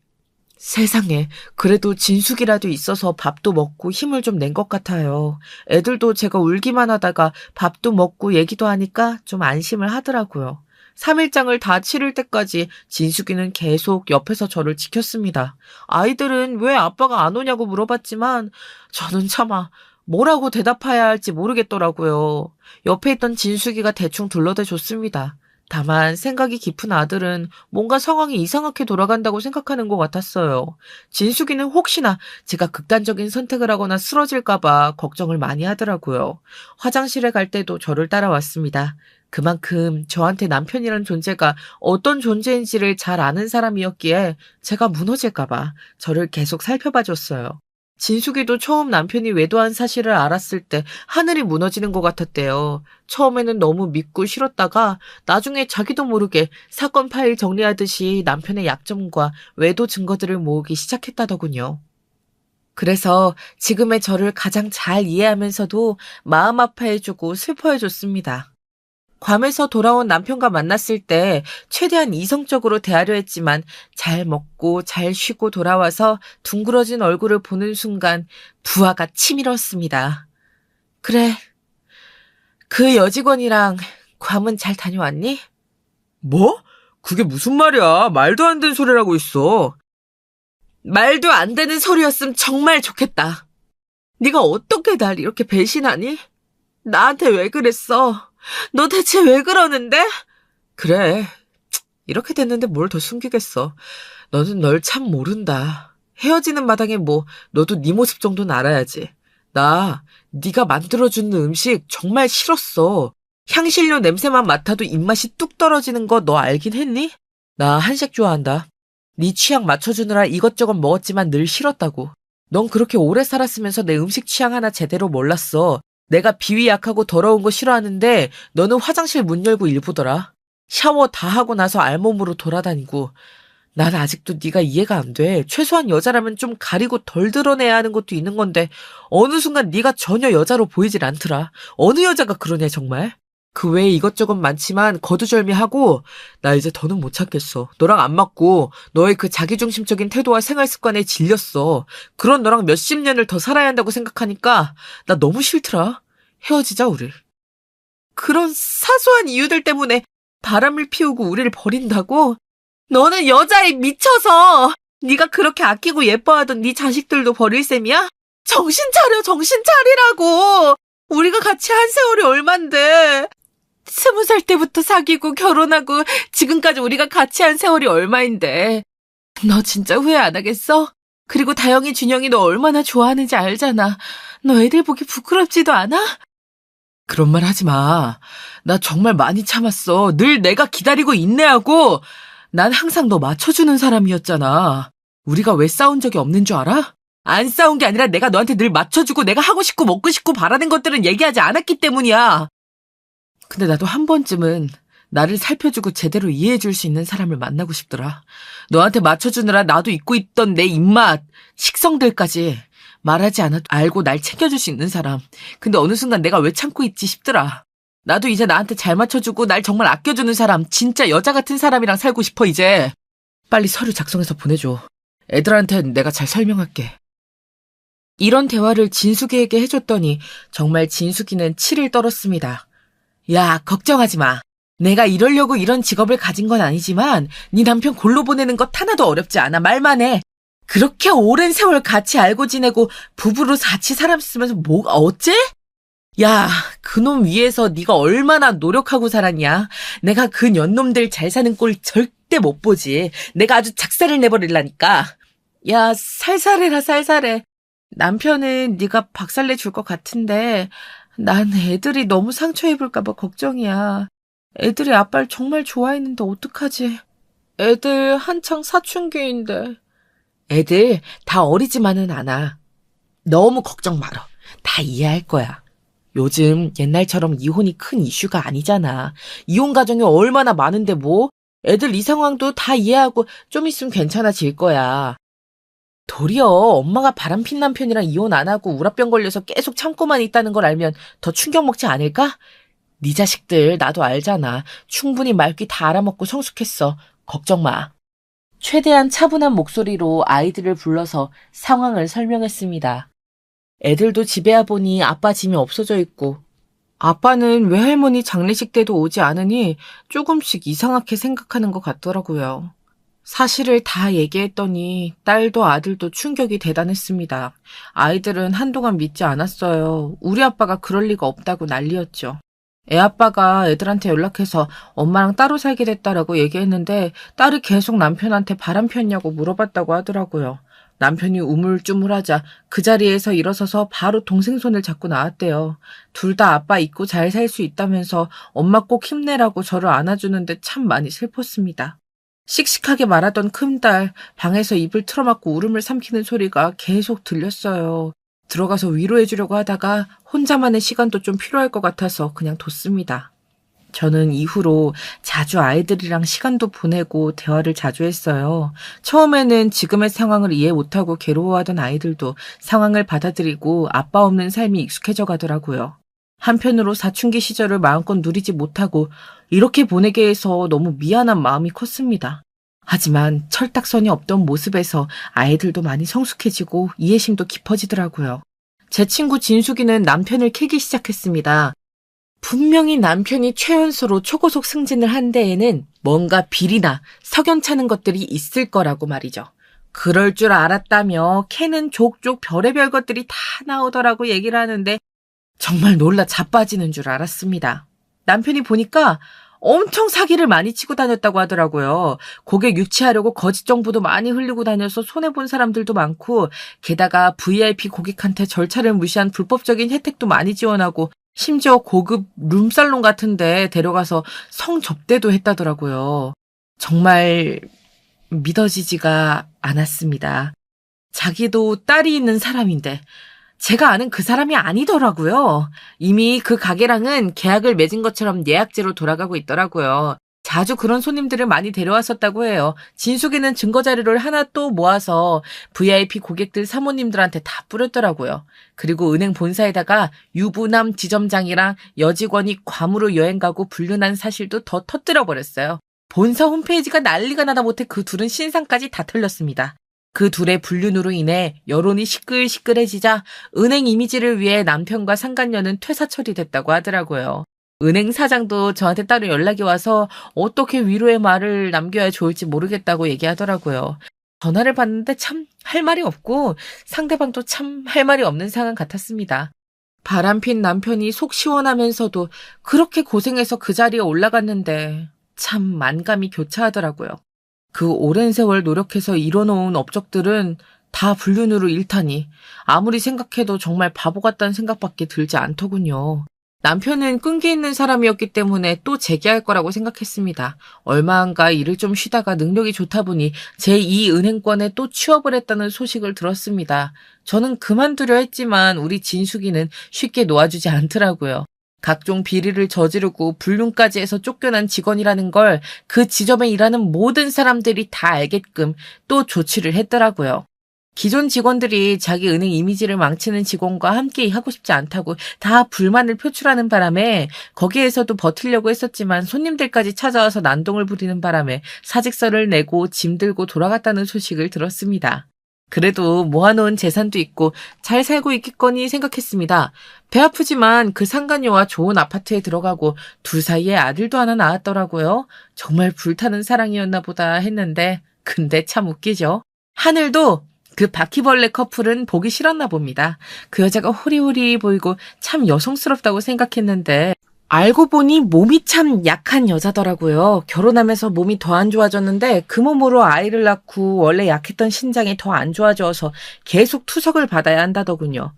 A: 세상에, 그래도 진숙이라도 있어서 밥도 먹고 힘을 좀 낸 것 같아요. 애들도 제가 울기만 하다가 밥도 먹고 얘기도 하니까 좀 안심을 하더라고요. 3일장을 다 치를 때까지 진숙이는 계속 옆에서 저를 지켰습니다. 아이들은 왜 아빠가 안 오냐고 물어봤지만 저는 차마 뭐라고 대답해야 할지 모르겠더라고요. 옆에 있던 진숙이가 대충 둘러대 줬습니다. 다만 생각이 깊은 아들은 뭔가 상황이 이상하게 돌아간다고 생각하는 것 같았어요. 진숙이는 혹시나 제가 극단적인 선택을 하거나 쓰러질까봐 걱정을 많이 하더라고요. 화장실에 갈 때도 저를 따라왔습니다. 그만큼 저한테 남편이란 존재가 어떤 존재인지를 잘 아는 사람이었기에 제가 무너질까봐 저를 계속 살펴봐줬어요. 진숙이도 처음 남편이 외도한 사실을 알았을 때 하늘이 무너지는 것 같았대요. 처음에는 너무 믿고 싫었다가 나중에 자기도 모르게 사건 파일 정리하듯이 남편의 약점과 외도 증거들을 모으기 시작했다더군요. 그래서 지금의 저를 가장 잘 이해하면서도 마음 아파해주고 슬퍼해줬습니다. 괌에서 돌아온 남편과 만났을 때 최대한 이성적으로 대하려 했지만 잘 먹고 잘 쉬고 돌아와서 둥그러진 얼굴을 보는 순간 부하가 치밀었습니다. 그래, 그 여직원이랑 괌은 잘 다녀왔니? 뭐? 그게 무슨 말이야? 말도 안 되는 소리라고 있어. 말도 안 되는 소리였으면 정말 좋겠다. 네가 어떻게 날 이렇게 배신하니? 나한테 왜 그랬어? 너 대체 왜 그러는데? 그래. 이렇게 됐는데 뭘 더 숨기겠어. 너는 널 참 모른다. 헤어지는 마당에 뭐 너도 네 모습 정도는 알아야지. 나 네가 만들어주는 음식 정말 싫었어. 향신료 냄새만 맡아도 입맛이 뚝 떨어지는 거 너 알긴 했니? 나 한식 좋아한다. 네 취향 맞춰주느라 이것저것 먹었지만 늘 싫었다고. 넌 그렇게 오래 살았으면서 내 음식 취향 하나 제대로 몰랐어. 내가 비위 약하고 더러운 거 싫어하는데 너는 화장실 문 열고 일보더라. 샤워 다 하고 나서 알몸으로 돌아다니고. 난 아직도 네가 이해가 안 돼. 최소한 여자라면 좀 가리고 덜 드러내야 하는 것도 있는 건데 어느 순간 네가 전혀 여자로 보이질 않더라. 어느 여자가 그러냐 정말. 그 외에 이것저것 많지만 거두절미하고 나 이제 더는 못 참겠어. 너랑 안 맞고 너의 그 자기중심적인 태도와 생활 습관에 질렸어. 그런 너랑 몇십 년을 더 살아야 한다고 생각하니까 나 너무 싫더라. 헤어지자 우리. 그런 사소한 이유들 때문에 바람을 피우고 우리를 버린다고? 너는 여자에 미쳐서 네가 그렇게 아끼고 예뻐하던 네 자식들도 버릴 셈이야? 정신 차려, 정신 차리라고. 우리가 같이 한 세월이 얼만데. 20살 때부터 사귀고 결혼하고 지금까지 우리가 같이 한 세월이 얼마인데. 너 진짜 후회 안 하겠어? 그리고 다영이, 준영이 너 얼마나 좋아하는지 알잖아. 너 애들 보기 부끄럽지도 않아? 그런 말 하지 마. 나 정말 많이 참았어. 늘 내가 기다리고 인내하고. 난 항상 너 맞춰주는 사람이었잖아. 우리가 왜 싸운 적이 없는 줄 알아? 안 싸운 게 아니라 내가 너한테 늘 맞춰주고 내가 하고 싶고 먹고 싶고 바라는 것들은 얘기하지 않았기 때문이야. 근데 나도 한 번쯤은 나를 살펴주고 제대로 이해해줄 수 있는 사람을 만나고 싶더라. 너한테 맞춰주느라 나도 잊고 있던 내 입맛, 식성들까지 말하지 않아도 알고 날 챙겨줄 수 있는 사람. 근데 어느 순간 내가 왜 참고 있지 싶더라. 나도 이제 나한테 잘 맞춰주고 날 정말 아껴주는 사람, 진짜 여자 같은 사람이랑 살고 싶어 이제. 빨리 서류 작성해서 보내줘. 애들한텐 내가 잘 설명할게. 이런 대화를 진숙이에게 해줬더니 정말 진숙이는 치를 떨었습니다. 야, 걱정하지 마. 내가 이러려고 이런 직업을 가진 건 아니지만 네 남편 골로 보내는 것 하나도 어렵지 않아. 말만 해. 그렇게 오랜 세월 같이 알고 지내고 부부로 같이 살았으면서 뭐가 어째? 야, 그놈 위해서 네가 얼마나 노력하고 살았냐. 내가 그 년놈들 잘 사는 꼴 절대 못 보지. 내가 아주 작살을 내버리려니까. 야, 살살해라 살살해. 남편은 네가 박살내 줄 것 같은데 난 애들이 너무 상처 입을까 봐 걱정이야. 애들이 아빠를 정말 좋아했는데 어떡하지? 애들 한창 사춘기인데. 애들 다 어리지만은 않아. 너무 걱정 말어. 다 이해할 거야. 요즘 옛날처럼 이혼이 큰 이슈가 아니잖아. 이혼 가정이 얼마나 많은데 뭐. 애들 이 상황도 다 이해하고 좀 있으면 괜찮아질 거야. 도리어 엄마가 바람핀 남편이랑 이혼 안 하고 우라병 걸려서 계속 참고만 있다는 걸 알면 더 충격 먹지 않을까? 네 자식들 나도 알잖아. 충분히 말귀 다 알아먹고 성숙했어. 걱정 마. 최대한 차분한 목소리로 아이들을 불러서 상황을 설명했습니다. 애들도 집에 와보니 아빠 짐이 없어져 있고 아빠는 외할머니 장례식 때도 오지 않으니 조금씩 이상하게 생각하는 것 같더라고요. 사실을 다 얘기했더니 딸도 아들도 충격이 대단했습니다. 아이들은 한동안 믿지 않았어요. 우리 아빠가 그럴 리가 없다고 난리였죠. 애 아빠가 애들한테 연락해서 엄마랑 따로 살게 됐다라고 얘기했는데 딸이 계속 남편한테 바람 폈냐고 물어봤다고 하더라고요. 남편이 우물쭈물하자 그 자리에서 일어서서 바로 동생 손을 잡고 나왔대요. 둘 다 아빠 잊고 잘 살 수 있다면서 엄마 꼭 힘내라고 저를 안아주는데 참 많이 슬펐습니다. 씩씩하게 말하던 큰딸 방에서 입을 틀어막고 울음을 삼키는 소리가 계속 들렸어요. 들어가서 위로해주려고 하다가 혼자만의 시간도 좀 필요할 것 같아서 그냥 뒀습니다. 저는 이후로 자주 아이들이랑 시간도 보내고 대화를 자주 했어요. 처음에는 지금의 상황을 이해 못하고 괴로워하던 아이들도 상황을 받아들이고 아빠 없는 삶이 익숙해져 가더라고요. 한편으로 사춘기 시절을 마음껏 누리지 못하고 이렇게 보내게 해서 너무 미안한 마음이 컸습니다. 하지만 철딱선이 없던 모습에서 아이들도 많이 성숙해지고 이해심도 깊어지더라고요. 제 친구 진숙이는 남편을 캐기 시작했습니다. 분명히 남편이 최연소로 초고속 승진을 한 데에는 뭔가 비리나 석연찮은 것들이 있을 거라고 말이죠. 그럴 줄 알았다며 캐는 족족 별의별 것들이 다 나오더라고 얘기를 하는데 정말 놀라 자빠지는 줄 알았습니다. 남편이 보니까 엄청 사기를 많이 치고 다녔다고 하더라고요. 고객 유치하려고 거짓 정보도 많이 흘리고 다녀서 손해본 사람들도 많고 게다가 VIP 고객한테 절차를 무시한 불법적인 혜택도 많이 지원하고 심지어 고급 룸살롱 같은 데 데려가서 성접대도 했다더라고요. 정말 믿어지지가 않았습니다. 자기도 딸이 있는 사람인데 제가 아는 그 사람이 아니더라고요. 이미 그 가게랑은 계약을 맺은 것처럼 예약제로 돌아가고 있더라고요. 자주 그런 손님들을 많이 데려왔었다고 해요. 진숙이는 증거 자료를 하나 또 모아서 VIP 고객들 사모님들한테 다 뿌렸더라고요. 그리고 은행 본사에다가 유부남 지점장이랑 여직원이 괌으로 여행 가고 불륜한 사실도 더 터뜨려 버렸어요. 본사 홈페이지가 난리가 나다 못해 그 둘은 신상까지 다 털렸습니다. 그 둘의 불륜으로 인해 여론이 시끌시끌해지자 은행 이미지를 위해 남편과 상간녀는 퇴사 처리됐다고 하더라고요. 은행 사장도 저한테 따로 연락이 와서 어떻게 위로의 말을 남겨야 좋을지 모르겠다고 얘기하더라고요. 전화를 받는데 참 할 말이 없고 상대방도 참 할 말이 없는 상황 같았습니다. 바람핀 남편이 속 시원하면서도 그렇게 고생해서 그 자리에 올라갔는데 참 만감이 교차하더라고요. 그 오랜 세월 노력해서 이뤄놓은 업적들은 다 불륜으로 일타니 아무리 생각해도 정말 바보 같다는 생각밖에 들지 않더군요. 남편은 끈기 있는 사람이었기 때문에 또 재기할 거라고 생각했습니다. 얼마 안가 일을 좀 쉬다가 능력이 좋다 보니 제2은행권에 또 취업을 했다는 소식을 들었습니다. 저는 그만두려 했지만 우리 진숙이는 쉽게 놓아주지 않더라고요. 각종 비리를 저지르고 불륜까지 해서 쫓겨난 직원이라는 걸 그 지점에 일하는 모든 사람들이 다 알게끔 또 조치를 했더라고요. 기존 직원들이 자기 은행 이미지를 망치는 직원과 함께 하고 싶지 않다고 다 불만을 표출하는 바람에 거기에서도 버티려고 했었지만 손님들까지 찾아와서 난동을 부리는 바람에 사직서를 내고 짐 들고 돌아갔다는 소식을 들었습니다. 그래도 모아놓은 재산도 있고 잘 살고 있겠거니 생각했습니다. 배 아프지만 그 상간녀와 좋은 아파트에 들어가고 둘 사이에 아들도 하나 낳았더라고요. 정말 불타는 사랑이었나 보다 했는데 근데 참 웃기죠. 하늘도 그 바퀴벌레 커플은 보기 싫었나 봅니다. 그 여자가 호리호리 보이고 참 여성스럽다고 생각했는데 알고 보니 몸이 참 약한 여자더라고요. 결혼하면서 몸이 더 안 좋아졌는데 그 몸으로 아이를 낳고 원래 약했던 신장이 더 안 좋아져서 계속 투석을 받아야 한다더군요.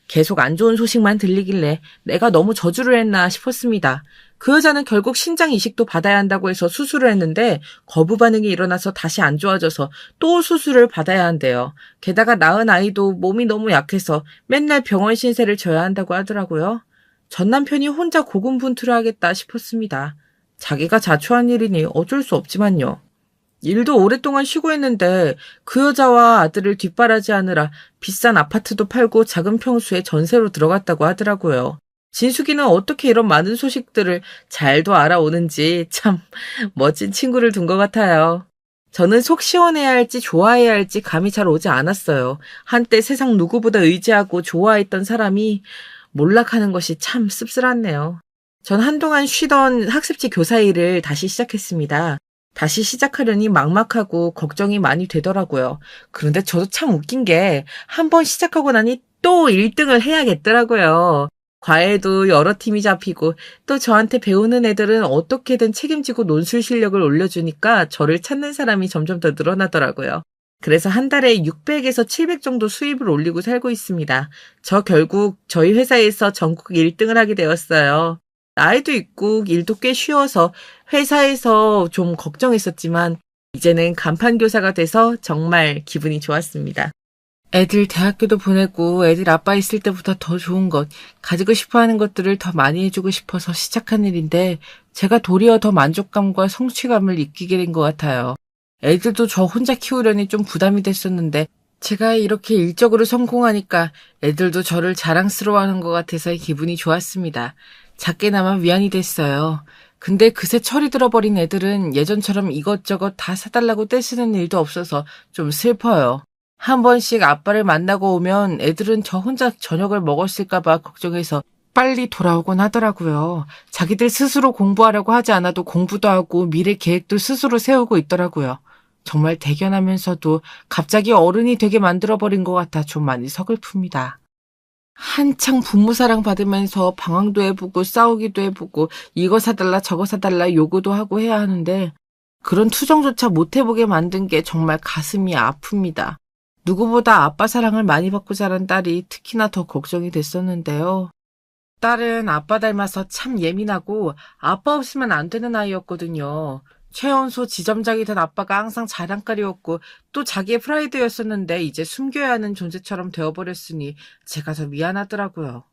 A: 계속 안 좋은 소식만 들리길래 내가 너무 저주를 했나 싶었습니다. 그 여자는 결국 신장 이식도 받아야 한다고 해서 수술을 했는데 거부 반응이 일어나서 다시 안 좋아져서 또 수술을 받아야 한대요. 게다가 낳은 아이도 몸이 너무 약해서 맨날 병원 신세를 져야 한다고 하더라고요. 전 남편이 혼자 고군분투를 하겠다 싶었습니다. 자기가 자초한 일이니 어쩔 수 없지만요. 일도 오랫동안 쉬고 있는데 그 여자와 아들을 뒷바라지하느라 비싼 아파트도 팔고 작은 평수에 전세로 들어갔다고 하더라고요. 진숙이는 어떻게 이런 많은 소식들을 잘도 알아오는지 참 멋진 친구를 둔 것 같아요. 저는 속 시원해야 할지 좋아해야 할지 감이 잘 오지 않았어요. 한때 세상 누구보다 의지하고 좋아했던 사람이 몰락하는 것이 참 씁쓸하네요. 전 한동안 쉬던 학습지 교사 일을 다시 시작했습니다. 다시 시작하려니 막막하고 걱정이 많이 되더라고요. 그런데 저도 참 웃긴 게 한 번 시작하고 나니 또 1등을 해야겠더라고요. 과외도 여러 팀이 잡히고 또 저한테 배우는 애들은 어떻게든 책임지고 논술 실력을 올려주니까 저를 찾는 사람이 점점 더 늘어나더라고요. 그래서 한 달에 600에서 700 정도 수입을 올리고 살고 있습니다. 저 결국 저희 회사에서 전국 1등을 하게 되었어요. 나이도 있고 일도 꽤 쉬워서 회사에서 좀 걱정했었지만 이제는 간판 교사가 돼서 정말 기분이 좋았습니다. 애들 대학교도 보내고 애들 아빠 있을 때보다 더 좋은 것, 가지고 싶어하는 것들을 더 많이 해주고 싶어서 시작한 일인데 제가 도리어 더 만족감과 성취감을 느끼게 된 것 같아요. 애들도 저 혼자 키우려니 좀 부담이 됐었는데 제가 이렇게 일적으로 성공하니까 애들도 저를 자랑스러워하는 것 같아서 기분이 좋았습니다. 작게나마 위안이 됐어요. 근데 그새 철이 들어버린 애들은 예전처럼 이것저것 다 사달라고 떼쓰는 일도 없어서 좀 슬퍼요. 한 번씩 아빠를 만나고 오면 애들은 저 혼자 저녁을 먹었을까봐 걱정해서 빨리 돌아오곤 하더라고요. 자기들 스스로 공부하려고 하지 않아도 공부도 하고 미래 계획도 스스로 세우고 있더라고요. 정말 대견하면서도 갑자기 어른이 되게 만들어버린 것 같아 좀 많이 서글픕니다. 한창 부모 사랑 받으면서 방황도 해보고 싸우기도 해보고 이거 사달라 저거 사달라 요구도 하고 해야 하는데 그런 투정조차 못 해보게 만든 게 정말 가슴이 아픕니다. 누구보다 아빠 사랑을 많이 받고 자란 딸이 특히나 더 걱정이 됐었는데요. 딸은 아빠 닮아서 참 예민하고 아빠 없으면 안 되는 아이였거든요. 최연소 지점장이던 아빠가 항상 자랑거리였고 또 자기의 프라이드였었는데 이제 숨겨야 하는 존재처럼 되어버렸으니 제가 더 미안하더라고요.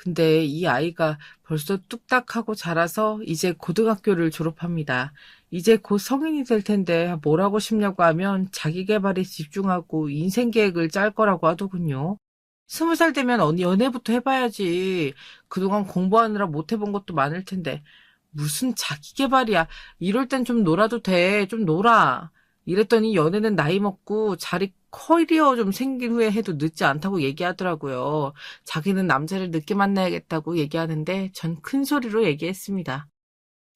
A: 근데 이 아이가 벌써 뚝딱하고 자라서 이제 고등학교를 졸업합니다. 이제 곧 성인이 될 텐데 뭘 하고 싶냐고 하면 자기 개발에 집중하고 인생 계획을 짤 거라고 하더군요. 20살 되면 연애부터 해봐야지. 그동안 공부하느라 못 해본 것도 많을 텐데. 무슨 자기 개발이야. 이럴 땐 좀 놀아도 돼. 좀 놀아. 이랬더니 연애는 나이 먹고 자리 커리어 좀 생긴 후에 해도 늦지 않다고 얘기하더라고요. 자기는 남자를 늦게 만나야겠다고 얘기하는데 전 큰 소리로 얘기했습니다.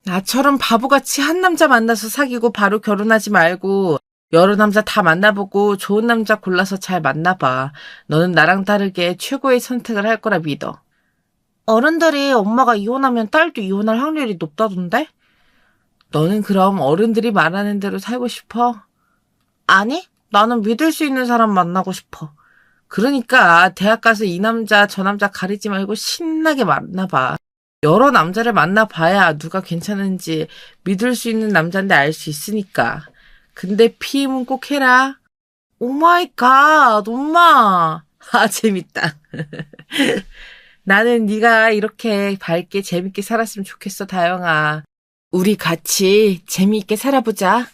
A: 나처럼 바보같이 한 남자 만나서 사귀고 바로 결혼하지 말고 여러 남자 다 만나보고 좋은 남자 골라서 잘 만나봐. 너는 나랑 다르게 최고의 선택을 할 거라 믿어. 어른들이 엄마가 이혼하면 딸도 이혼할 확률이 높다던데? 너는 그럼 어른들이 말하는 대로 살고 싶어? 아니, 나는 믿을 수 있는 사람 만나고 싶어. 그러니까 대학 가서 이 남자 저 남자 가리지 말고 신나게 만나봐. 여러 남자를 만나봐야 누가 괜찮은지 믿을 수 있는 남자인데 알 수 있으니까. 근데 피임은 꼭 해라. 오마이갓, 엄마. 아, 재밌다. 나는 네가 이렇게 밝게 재밌게 살았으면 좋겠어, 다영아. 우리 같이 재미있게 살아보자.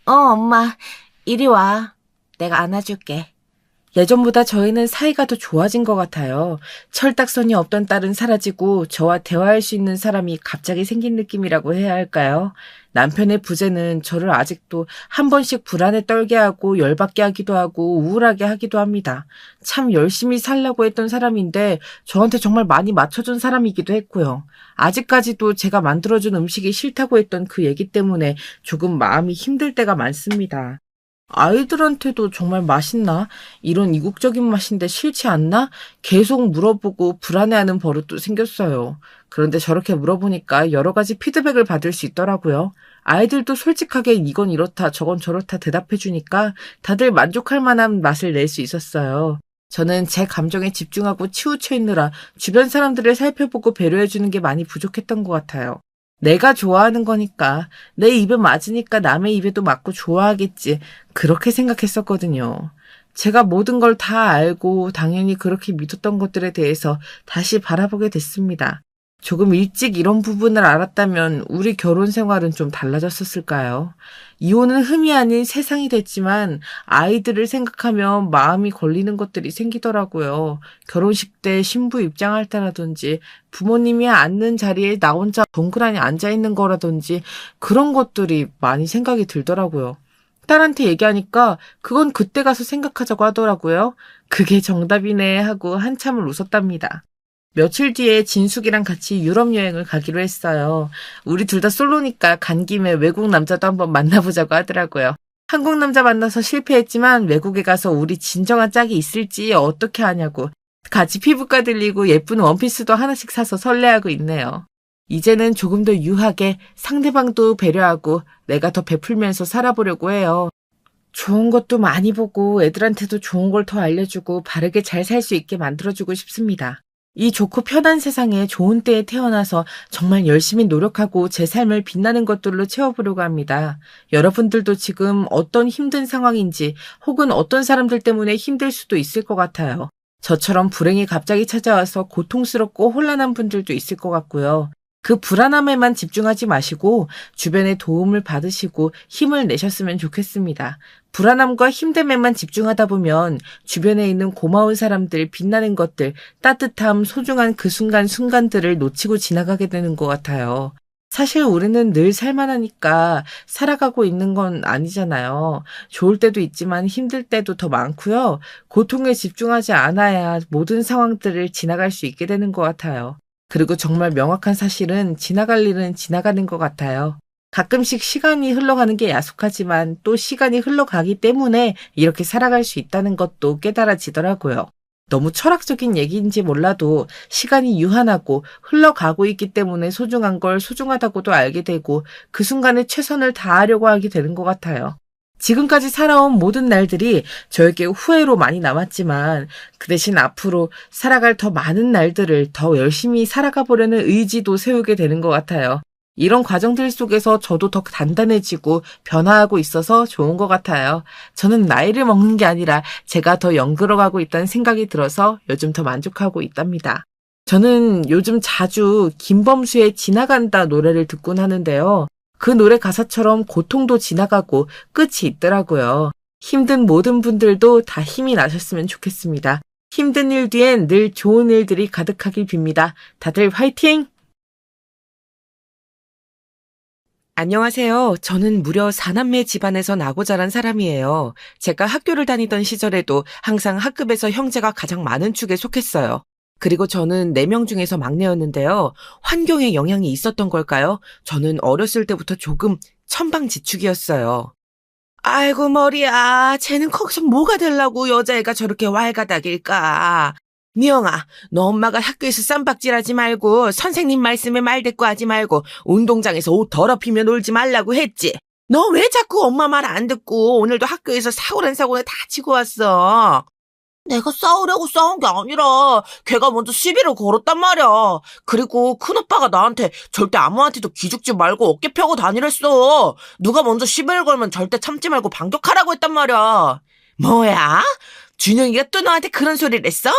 A: 엄마. 이리 와. 내가 안아줄게. 예전보다 저희는 사이가 더 좋아진 것 같아요. 철딱선이 없던 딸은 사라지고 저와 대화할 수 있는 사람이 갑자기 생긴 느낌이라고 해야 할까요? 남편의 부재는 저를 아직도 한 번씩 불안에 떨게 하고 열받게 하기도 하고 우울하게 하기도 합니다. 참 열심히 살려고 했던 사람인데 저한테 정말 많이 맞춰준 사람이기도 했고요. 아직까지도 제가 만들어준 음식이 싫다고 했던 그 얘기 때문에 조금 마음이 힘들 때가 많습니다. 아이들한테도 정말 맛있나? 이런 이국적인 맛인데 싫지 않나? 계속 물어보고 불안해하는 버릇도 생겼어요. 그런데 저렇게 물어보니까 여러 가지 피드백을 받을 수 있더라고요. 아이들도 솔직하게 이건 이렇다 저건 저렇다 대답해주니까 다들 만족할 만한 맛을 낼 수 있었어요. 저는 제 감정에 집중하고 치우쳐 있느라 주변 사람들을 살펴보고 배려해주는 게 많이 부족했던 것 같아요. 내가 좋아하는 거니까 내 입에 맞으니까 남의 입에도 맞고 좋아하겠지. 그렇게 생각했었거든요. 제가 모든 걸 다 알고 당연히 그렇게 믿었던 것들에 대해서 다시 바라보게 됐습니다. 조금 일찍 이런 부분을 알았다면 우리 결혼 생활은 좀 달라졌었을까요? 이혼은 흠이 아닌 세상이 됐지만 아이들을 생각하면 마음이 걸리는 것들이 생기더라고요. 결혼식 때 신부 입장할 때라든지 부모님이 앉는 자리에 나 혼자 덩그러니 앉아있는 거라든지 그런 것들이 많이 생각이 들더라고요. 딸한테 얘기하니까 그건 그때 가서 생각하자고 하더라고요. 그게 정답이네 하고 한참을 웃었답니다. 며칠 뒤에 진숙이랑 같이 유럽 여행을 가기로 했어요. 우리 둘 다 솔로니까 간 김에 외국 남자도 한번 만나보자고 하더라고요. 한국 남자 만나서 실패했지만 외국에 가서 우리 진정한 짝이 있을지 어떻게 하냐고. 같이 피부과 들리고 예쁜 원피스도 하나씩 사서 설레하고 있네요. 이제는 조금 더 유하게 상대방도 배려하고 내가 더 베풀면서 살아보려고 해요. 좋은 것도 많이 보고 애들한테도 좋은 걸 더 알려주고 바르게 잘 살 수 있게 만들어주고 싶습니다. 이 좋고 편한 세상에 좋은 때에 태어나서 정말 열심히 노력하고 제 삶을 빛나는 것들로 채워보려고 합니다. 여러분들도 지금 어떤 힘든 상황인지 혹은 어떤 사람들 때문에 힘들 수도 있을 것 같아요. 저처럼 불행이 갑자기 찾아와서 고통스럽고 혼란한 분들도 있을 것 같고요. 그 불안함에만 집중하지 마시고 주변의 도움을 받으시고 힘을 내셨으면 좋겠습니다. 불안함과 힘듦에만 집중하다 보면 주변에 있는 고마운 사람들, 빛나는 것들, 따뜻함, 소중한 그 순간들을 놓치고 지나가게 되는 것 같아요. 사실 우리는 늘 살만하니까 살아가고 있는 건 아니잖아요. 좋을 때도 있지만 힘들 때도 더 많고요. 고통에 집중하지 않아야 모든 상황들을 지나갈 수 있게 되는 것 같아요. 그리고 정말 명확한 사실은 지나갈 일은 지나가는 것 같아요. 가끔씩 시간이 흘러가는 게 야속하지만 또 시간이 흘러가기 때문에 이렇게 살아갈 수 있다는 것도 깨달아지더라고요. 너무 철학적인 얘기인지 몰라도 시간이 유한하고 흘러가고 있기 때문에 소중한 걸 소중하다고도 알게 되고 그 순간에 최선을 다하려고 하게 되는 것 같아요. 지금까지 살아온 모든 날들이 저에게 후회로 많이 남았지만 그 대신 앞으로 살아갈 더 많은 날들을 더 열심히 살아가 보려는 의지도 세우게 되는 것 같아요. 이런 과정들 속에서 저도 더 단단해지고 변화하고 있어서 좋은 것 같아요. 저는 나이를 먹는 게 아니라 제가 더 영들어가고 있다는 생각이 들어서 요즘 더 만족하고 있답니다. 저는 요즘 자주 김범수의 지나간다 노래를 듣곤 하는데요. 그 노래 가사처럼 고통도 지나가고 끝이 있더라고요. 힘든 모든 분들도 다 힘이 나셨으면 좋겠습니다. 힘든 일 뒤엔 늘 좋은 일들이 가득하길 빕니다. 다들 화이팅! 안녕하세요. 저는 무려 4남매 집안에서 나고 자란 사람이에요. 제가 학교를 다니던 시절에도 항상 학급에서 형제가 가장 많은 축에 속했어요. 그리고 저는 4명 중에서 막내였는데요. 환경에 영향이 있었던 걸까요? 저는 어렸을 때부터 조금 천방지축이었어요. 아이고 머리야. 쟤는 거기서 뭐가 되려고 여자애가 저렇게 왈가닥일까. 미영아, 너 엄마가 학교에서 쌈박질하지 말고 선생님 말씀에 말대꾸 하지 말고 운동장에서 옷 더럽히며 놀지 말라고 했지. 너 왜 자꾸 엄마 말 안 듣고 오늘도 학교에서 사고란 사고에 다 치고 왔어. 내가 싸우려고 싸운 게 아니라 걔가 먼저 시비를 걸었단 말이야. 그리고 큰오빠가 나한테 절대 아무한테도 기죽지 말고 어깨 펴고 다니랬어. 누가 먼저 시비를 걸면 절대 참지 말고 반격하라고 했단 말이야. 뭐야? 준영이가 또 너한테 그런 소리를 했어?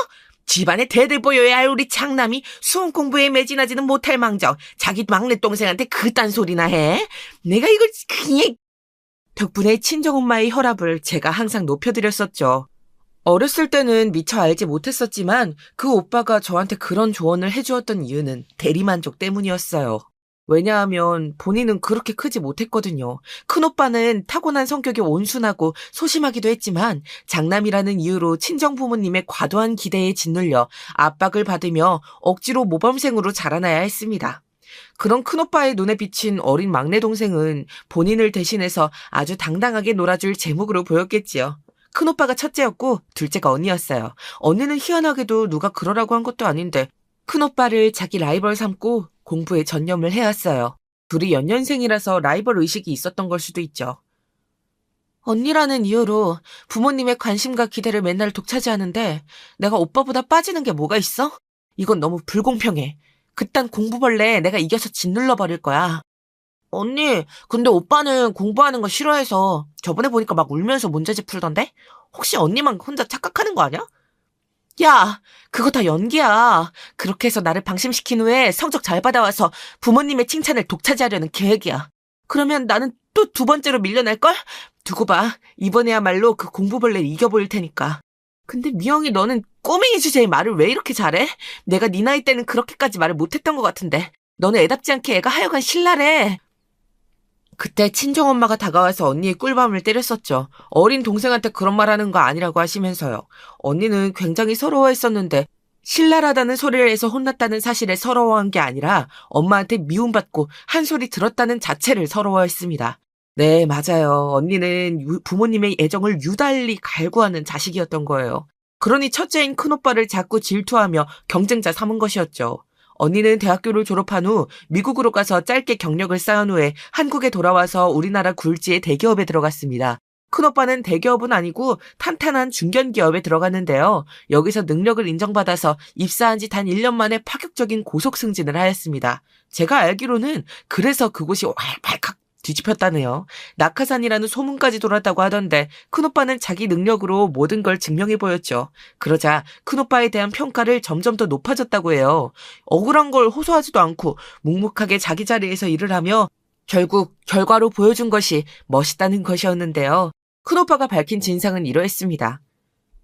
A: 집안에 대들 보여야 할 우리 장남이 수험 공부에 매진하지는 못할 망정 자기 막내 동생한테 그딴 소리나 해? 내가 이걸 그냥... 덕분에 친정엄마의 혈압을 제가 항상 높여드렸었죠. 어렸을 때는 미처 알지 못했었지만 그 오빠가 저한테 그런 조언을 해주었던 이유는 대리만족 때문이었어요. 왜냐하면 본인은 그렇게 크지 못했거든요. 큰오빠는 타고난 성격이 온순하고 소심하기도 했지만 장남이라는 이유로 친정부모님의 과도한 기대에 짓눌려 압박을 받으며 억지로 모범생으로 자라나야 했습니다. 그런 큰오빠의 눈에 비친 어린 막내 동생은 본인을 대신해서 아주 당당하게 놀아줄 제목으로 보였겠지요. 큰오빠가 첫째였고 둘째가 언니였어요. 언니는 희한하게도 누가 그러라고 한 것도 아닌데 큰오빠를 자기 라이벌 삼고 공부에 전념을 해왔어요. 둘이 연년생이라서 라이벌 의식이 있었던 걸 수도 있죠. 언니라는 이유로 부모님의 관심과 기대를 맨날 독차지하는데 내가 오빠보다 빠지는 게 뭐가 있어? 이건 너무 불공평해. 그딴 공부벌레 내가 이겨서 짓눌러 버릴 거야. 언니, 근데 오빠는 공부하는 거 싫어해서 저번에 보니까 막 울면서 문제집 풀던데? 혹시 언니만 혼자 착각하는 거 아니야? 야, 그거 다 연기야. 그렇게 해서 나를 방심시킨 후에 성적 잘 받아와서 부모님의 칭찬을 독차지하려는 계획이야. 그러면 나는 또 두 번째로 밀려날걸? 두고 봐. 이번에야말로 그 공부벌레를 이겨보일 테니까. 근데 미영이 너는 꼬맹이 주제에 말을 왜 이렇게 잘해? 내가 네 나이 때는 그렇게까지 말을 못했던 것 같은데. 너는 애답지 않게 애가 하여간 신랄해. 그때 친정엄마가 다가와서 언니의 꿀밤을 때렸었죠. 어린 동생한테 그런 말 하는 거 아니라고 하시면서요. 언니는 굉장히 서러워했었는데 신랄하다는 소리를 해서 혼났다는 사실에 서러워한 게 아니라 엄마한테 미움받고 한 소리 들었다는 자체를 서러워했습니다. 네, 맞아요. 언니는 부모님의 애정을 유달리 갈구하는 자식이었던 거예요. 그러니 첫째인 큰오빠를 자꾸 질투하며 경쟁자 삼은 것이었죠. 언니는 대학교를 졸업한 후 미국으로 가서 짧게 경력을 쌓은 후에 한국에 돌아와서 우리나라 굴지의 대기업에 들어갔습니다. 큰오빠는 대기업은 아니고 탄탄한 중견기업에 들어갔는데요. 여기서 능력을 인정받아서 입사한 지 단 1년 만에 파격적인 고속 승진을 하였습니다. 제가 알기로는 그래서 그곳이 활발칵 뒤집혔다네요. 낙하산이라는 소문까지 돌았다고 하던데 큰오빠는 자기 능력으로 모든 걸 증명해 보였죠. 그러자 큰오빠에 대한 평가를 점점 더 높아졌다고 해요. 억울한 걸 호소하지도 않고 묵묵하게 자기 자리에서 일을 하며 결국 결과로 보여준 것이 멋있다는 것이었는데요. 큰오빠가 밝힌 진상은 이러했습니다.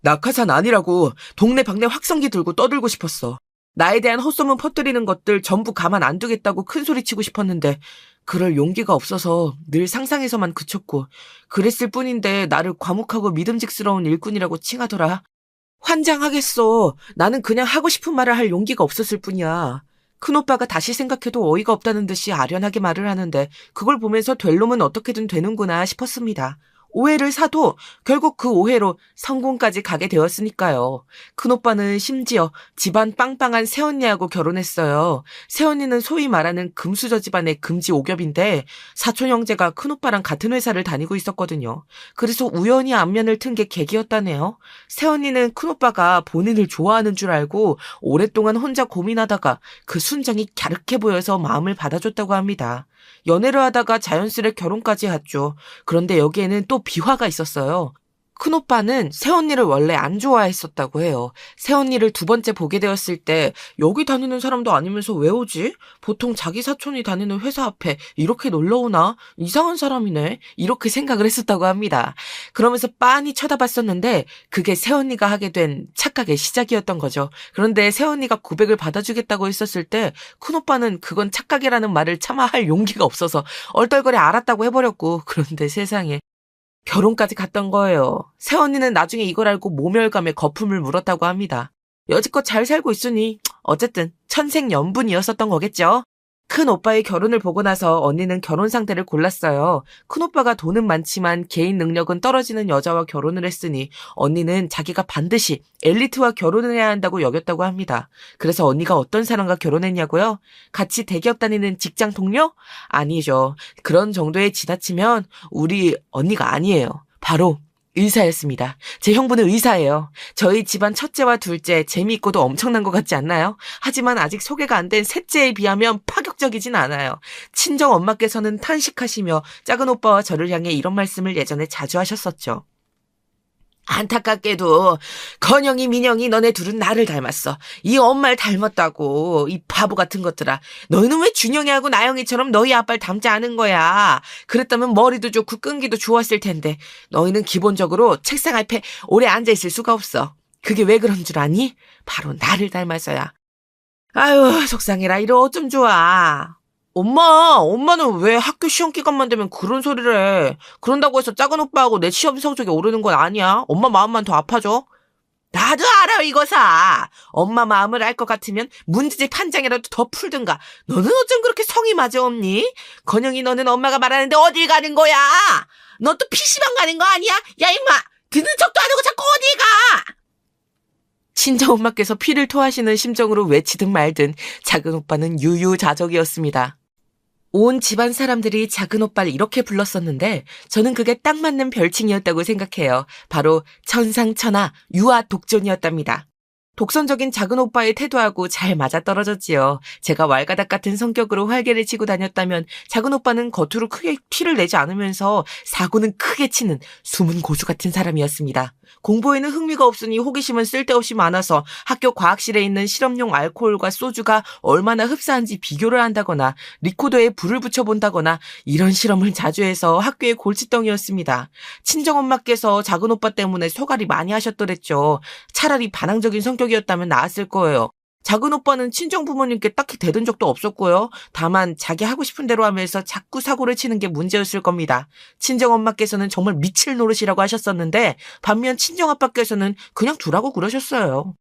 A: 낙하산 아니라고 동네 방네 확성기 들고 떠들고 싶었어. 나에 대한 헛소문 퍼뜨리는 것들 전부 가만 안 두겠다고 큰소리치고 싶었는데 그럴 용기가 없어서 늘 상상에서만 그쳤고 그랬을 뿐인데 나를 과묵하고 믿음직스러운 일꾼이라고 칭하더라. 환장하겠어. 나는 그냥 하고 싶은 말을 할 용기가 없었을 뿐이야. 큰오빠가 다시 생각해도 어이가 없다는 듯이 아련하게 말을 하는데 그걸 보면서 될 놈은 어떻게든 되는구나 싶었습니다. 오해를 사도 결국 그 오해로 성공까지 가게 되었으니까요. 큰오빠는 심지어 집안 빵빵한 새언니하고 결혼했어요. 새언니는 소위 말하는 금수저 집안의 금지 오겹인데 사촌 형제가 큰오빠랑 같은 회사를 다니고 있었거든요. 그래서 우연히 안면을 튼 게 계기였다네요. 새언니는 큰오빠가 본인을 좋아하는 줄 알고 오랫동안 혼자 고민하다가 그 순정이 갸륵해 보여서 마음을 받아줬다고 합니다. 연애를 하다가 자연스레 결혼까지 했죠. 그런데 여기에는 또 비화가 있었어요. 큰오빠는 새언니를 원래 안 좋아했었다고 해요. 새언니를 두 번째 보게 되었을 때 여기 다니는 사람도 아니면서 왜 오지? 보통 자기 사촌이 다니는 회사 앞에 이렇게 놀러 오나? 이상한 사람이네. 이렇게 생각을 했었다고 합니다. 그러면서 빤히 쳐다봤었는데 그게 새언니가 하게 된 착각의 시작이었던 거죠. 그런데 새언니가 고백을 받아주겠다고 했었을 때 큰오빠는 그건 착각이라는 말을 차마 할 용기가 없어서 얼떨결에 알았다고 해버렸고, 그런데 세상에 결혼까지 갔던 거예요. 새언니는 나중에 이걸 알고 모멸감에 거품을 물었다고 합니다. 여지껏 잘 살고 있으니 어쨌든 천생연분이었었던 거겠죠. 큰 오빠의 결혼을 보고 나서 언니는 결혼 상대를 골랐어요. 큰 오빠가 돈은 많지만 개인 능력은 떨어지는 여자와 결혼을 했으니 언니는 자기가 반드시 엘리트와 결혼을 해야 한다고 여겼다고 합니다. 그래서 언니가 어떤 사람과 결혼했냐고요? 같이 대기업 다니는 직장 동료? 아니죠. 그런 정도에 지나치면 우리 언니가 아니에요. 바로 의사였습니다. 제 형부는 의사예요. 저희 집안 첫째와 둘째 재미있고도 엄청난 것 같지 않나요? 하지만 아직 소개가 안 된 셋째에 비하면 파격적이진 않아요. 친정 엄마께서는 탄식하시며 작은 오빠와 저를 향해 이런 말씀을 예전에 자주 하셨었죠. 안타깝게도 건영이 민영이 너네 둘은 나를 닮았어. 이 엄마를 닮았다고. 이 바보 같은 것들아. 너희는 왜 준영이하고 나영이처럼 너희 아빠를 닮지 않은 거야. 그랬다면 머리도 좋고 끈기도 좋았을 텐데 너희는 기본적으로 책상 앞에 오래 앉아있을 수가 없어. 그게 왜 그런 줄 아니? 바로 나를 닮아서야. 아유, 속상해라. 이러 어쩜 좋아. 엄마는 왜 학교 시험 기간만 되면 그런 소리를 해. 그런다고 해서 작은 오빠하고 내 시험 성적이 오르는 건 아니야. 엄마 마음만 더 아파져. 나도 알아, 이거사. 엄마 마음을 알 것 같으면 문제집 한 장이라도 더 풀든가. 너는 어쩜 그렇게 성이 맞아 없니? 건영이, 너는 엄마가 말하는데 어딜 가는 거야? 너 또 PC방 가는 거 아니야? 야, 임마! 듣는 척도 안 하고 자꾸 어딜 가! 친정엄마께서 피를 토하시는 심정으로 외치든 말든 작은 오빠는 유유자적이었습니다. 온 집안 사람들이 작은 오빠를 이렇게 불렀었는데 저는 그게 딱 맞는 별칭이었다고 생각해요. 바로 천상천하 유아독존이었답니다. 독선적인 작은 오빠의 태도하고 잘 맞아떨어졌지요. 제가 왈가닥 같은 성격으로 활개를 치고 다녔다면 작은 오빠는 겉으로 크게 티를 내지 않으면서 사고는 크게 치는 숨은 고수 같은 사람이었습니다. 공부에는 흥미가 없으니 호기심은 쓸데없이 많아서 학교 과학실에 있는 실험용 알코올과 소주가 얼마나 흡사한지 비교를 한다거나 리코더에 불을 붙여본다거나 이런 실험을 자주 해서 학교의 골칫덩이였습니다. 친정엄마께서 작은 오빠 때문에 소갈이 많이 하셨더랬죠. 차라리 반항적인 성격이었다면 나았을 거예요. 작은 오빠는 친정 부모님께 딱히 대든 적도 없었고요. 다만 자기 하고 싶은 대로 하면서 자꾸 사고를 치는 게 문제였을 겁니다. 친정 엄마께서는 정말 미칠 노릇이라고 하셨었는데 반면 친정 아빠께서는 그냥 두라고 그러셨어요.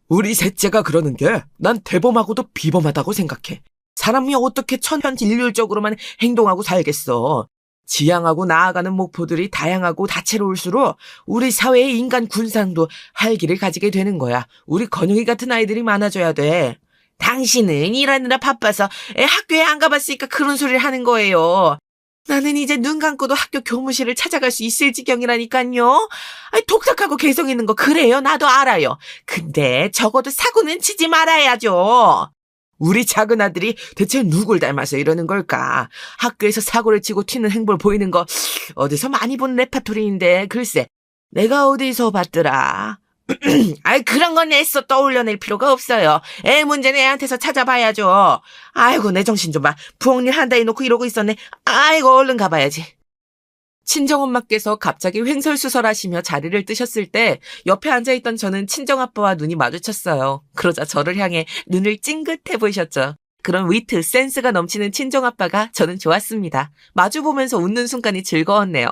A: 우리 셋째가 그러는 게 난 대범하고도 비범하다고 생각해. 사람이 어떻게 천편일률적으로만 행동하고 살겠어. 지향하고 나아가는 목표들이 다양하고 다채로울수록 우리 사회의 인간 군상도 활기를 가지게 되는 거야. 우리 건영이 같은 아이들이 많아져야 돼. 당신은 일하느라 바빠서 학교에 안 가봤으니까 그런 소리를 하는 거예요. 나는 이제 눈 감고도 학교 교무실을 찾아갈 수 있을 지경이라니까요. 독특하고 개성 있는 거 그래요. 나도 알아요. 근데 적어도 사고는 치지 말아야죠. 우리 작은 아들이 대체 누굴 닮아서 이러는 걸까? 학교에서 사고를 치고 튀는 행보를 보이는 거 어디서 많이 본 레파토리인데 글쎄 내가 어디서 봤더라. 그런 건 애써 떠올려낼 필요가 없어요. 애 문제는 애한테서 찾아봐야죠. 아이고 내 정신 좀 봐. 부엌일 한다 해놓고 이러고 있었네. 아이고 얼른 가봐야지. 친정엄마께서 갑자기 횡설수설하시며 자리를 뜨셨을 때 옆에 앉아있던 저는 친정아빠와 눈이 마주쳤어요. 그러자 저를 향해 눈을 찡긋해 보이셨죠. 그런 위트, 센스가 넘치는 친정아빠가 저는 좋았습니다. 마주보면서 웃는 순간이 즐거웠네요.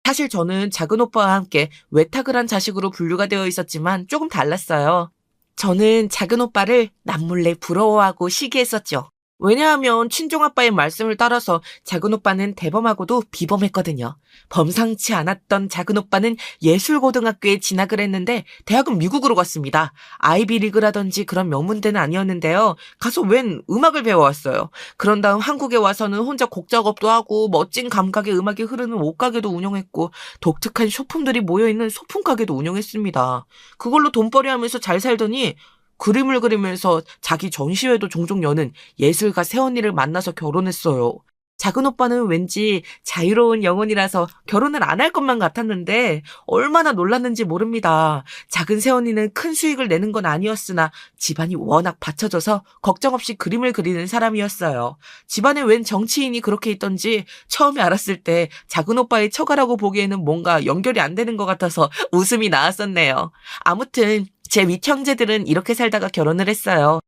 A: 사실 저는 작은 오빠와 함께 외탁을 한 자식으로 분류가 되어 있었지만 조금 달랐어요. 저는 작은 오빠를 남몰래 부러워하고 시기했었죠. 왜냐하면 친정아빠의 말씀을 따라서 작은 오빠는 대범하고도 비범했거든요. 범상치 않았던 작은 오빠는 예술고등학교에 진학을 했는데 대학은 미국으로 갔습니다. 아이비리그라든지 그런 명문대는 아니었는데요. 가서 웬 음악을 배워왔어요. 그런 다음 한국에 와서는 혼자 곡 작업도 하고 멋진 감각의 음악이 흐르는 옷가게도 운영했고 독특한 쇼품들이 모여있는 소품가게도 운영했습니다. 그걸로 돈벌이하면서 잘 살더니 그림을 그리면서 자기 전시회도 종종 여는 예술가 새언니를 만나서 결혼했어요. 작은 오빠는 왠지 자유로운 영혼이라서 결혼을 안 할 것만 같았는데 얼마나 놀랐는지 모릅니다. 작은 새언니는 큰 수익을 내는 건 아니었으나 집안이 워낙 받쳐줘서 걱정 없이 그림을 그리는 사람이었어요. 집안에 웬 정치인이 그렇게 있던지 처음에 알았을 때 작은 오빠의 처가라고 보기에는 뭔가 연결이 안 되는 것 같아서 웃음이 나왔었네요. 아무튼 제 윗형제들은 이렇게 살다가 결혼을 했어요.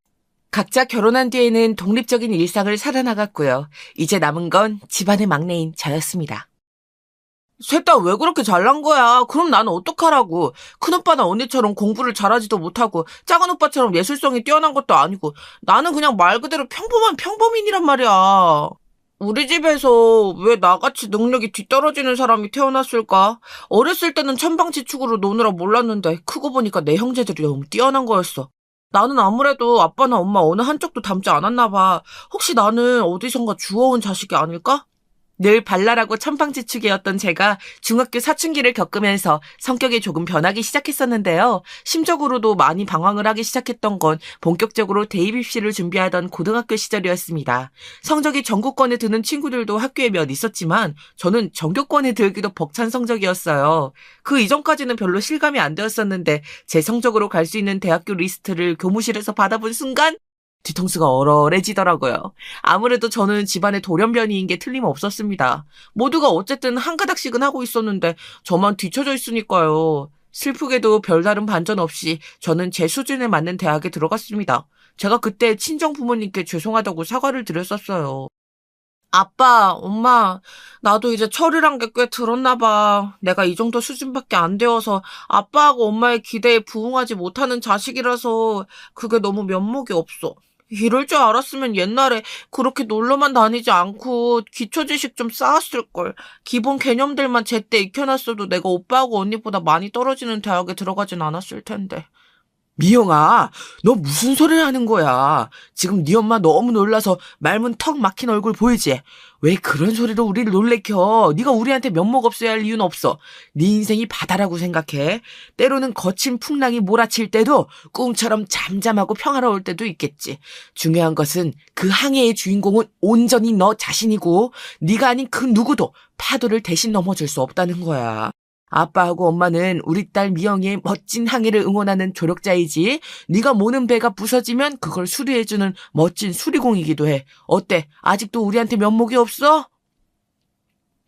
A: 각자 결혼한 뒤에는 독립적인 일상을 살아나갔고요. 이제 남은 건 집안의 막내인 저였습니다. 셋 다 왜 그렇게 잘난 거야? 그럼 나는 어떡하라고? 큰오빠나 언니처럼 공부를 잘하지도 못하고 작은 오빠처럼 예술성이 뛰어난 것도 아니고 나는 그냥 말 그대로 평범한 평범인이란 말이야. 우리 집에서 왜 나같이 능력이 뒤떨어지는 사람이 태어났을까? 어렸을 때는 천방지축으로 노느라 몰랐는데 크고 보니까 내 형제들이 너무 뛰어난 거였어. 나는 아무래도 아빠나 엄마 어느 한쪽도 닮지 않았나 봐. 혹시 나는 어디선가 주워온 자식이 아닐까? 늘 발랄하고 천방지축이었던 제가 중학교 사춘기를 겪으면서 성격이 조금 변하기 시작했었는데요. 심적으로도 많이 방황을 하기 시작했던 건 본격적으로 대입 입시를 준비하던 고등학교 시절이었습니다. 성적이 전국권에 드는 친구들도 학교에 몇 있었지만 저는 전교권에 들기도 벅찬 성적이었어요. 그 이전까지는 별로 실감이 안 되었었는데 제 성적으로 갈 수 있는 대학교 리스트를 교무실에서 받아본 순간 뒤통수가 얼얼해지더라고요. 아무래도 저는 집안의 돌연변이인 게 틀림없었습니다. 모두가 어쨌든 한 가닥씩은 하고 있었는데 저만 뒤처져 있으니까요. 슬프게도 별다른 반전 없이 저는 제 수준에 맞는 대학에 들어갔습니다. 제가 그때 친정 부모님께 죄송하다고 사과를 드렸었어요. 아빠, 엄마, 나도 이제 철이란 게 꽤 들었나 봐. 내가 이 정도 수준밖에 안 되어서 아빠하고 엄마의 기대에 부응하지 못하는 자식이라서 그게 너무 면목이 없어. 이럴 줄 알았으면 옛날에 그렇게 놀러만 다니지 않고 기초 지식 좀 쌓았을걸. 기본 개념들만 제때 익혀놨어도 내가 오빠하고 언니보다 많이 떨어지는 대학에 들어가진 않았을 텐데. 미영아, 너 무슨 소리를 하는 거야? 지금 네 엄마 너무 놀라서 말문 턱 막힌 얼굴 보이지? 왜 그런 소리로 우리를 놀래켜? 네가 우리한테 면목 없어야 할 이유는 없어. 네 인생이 바다라고 생각해. 때로는 거친 풍랑이 몰아칠 때도 꿈처럼 잠잠하고 평화로울 때도 있겠지. 중요한 것은 그 항해의 주인공은 온전히 너 자신이고 네가 아닌 그 누구도 파도를 대신 넘어줄 수 없다는 거야. 아빠하고 엄마는 우리 딸 미영이의 멋진 항해를 응원하는 조력자이지 네가 모는 배가 부서지면 그걸 수리해주는 멋진 수리공이기도 해. 어때? 아직도 우리한테 면목이 없어?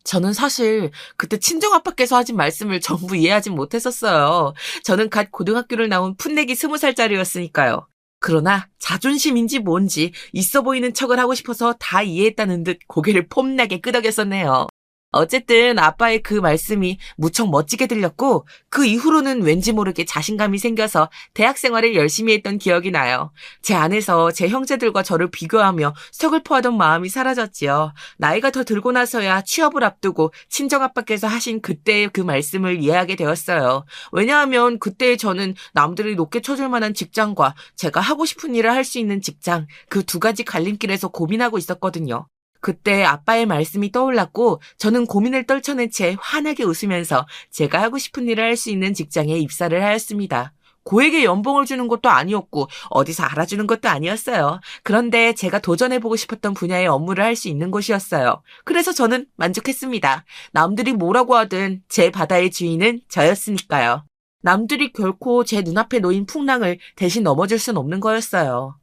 A: 저는 사실 그때 친정아빠께서 하신 말씀을 전부 이해하진 못했었어요. 저는 갓 고등학교를 나온 풋내기 20살짜리였으니까요. 그러나 자존심인지 뭔지 있어 보이는 척을 하고 싶어서 다 이해했다는 듯 고개를 폼나게 끄덕였었네요. 어쨌든 아빠의 그 말씀이 무척 멋지게 들렸고 그 이후로는 왠지 모르게 자신감이 생겨서 대학 생활을 열심히 했던 기억이 나요. 제 안에서 제 형제들과 저를 비교하며 서글퍼하던 마음이 사라졌지요. 나이가 더 들고 나서야 취업을 앞두고 친정아빠께서 하신 그때의 그 말씀을 이해하게 되었어요. 왜냐하면 그때의 저는 남들이 높게 쳐줄 만한 직장과 제가 하고 싶은 일을 할 수 있는 직장 그 두 가지 갈림길에서 고민하고 있었거든요. 그때 아빠의 말씀이 떠올랐고 저는 고민을 떨쳐낸 채 환하게 웃으면서 제가 하고 싶은 일을 할 수 있는 직장에 입사를 하였습니다. 고액의 연봉을 주는 것도 아니었고 어디서 알아주는 것도 아니었어요. 그런데 제가 도전해보고 싶었던 분야의 업무를 할 수 있는 곳이었어요. 그래서 저는 만족했습니다. 남들이 뭐라고 하든 제 바다의 주인은 저였으니까요. 남들이 결코 제 눈앞에 놓인 풍랑을 대신 넘어줄 순 없는 거였어요.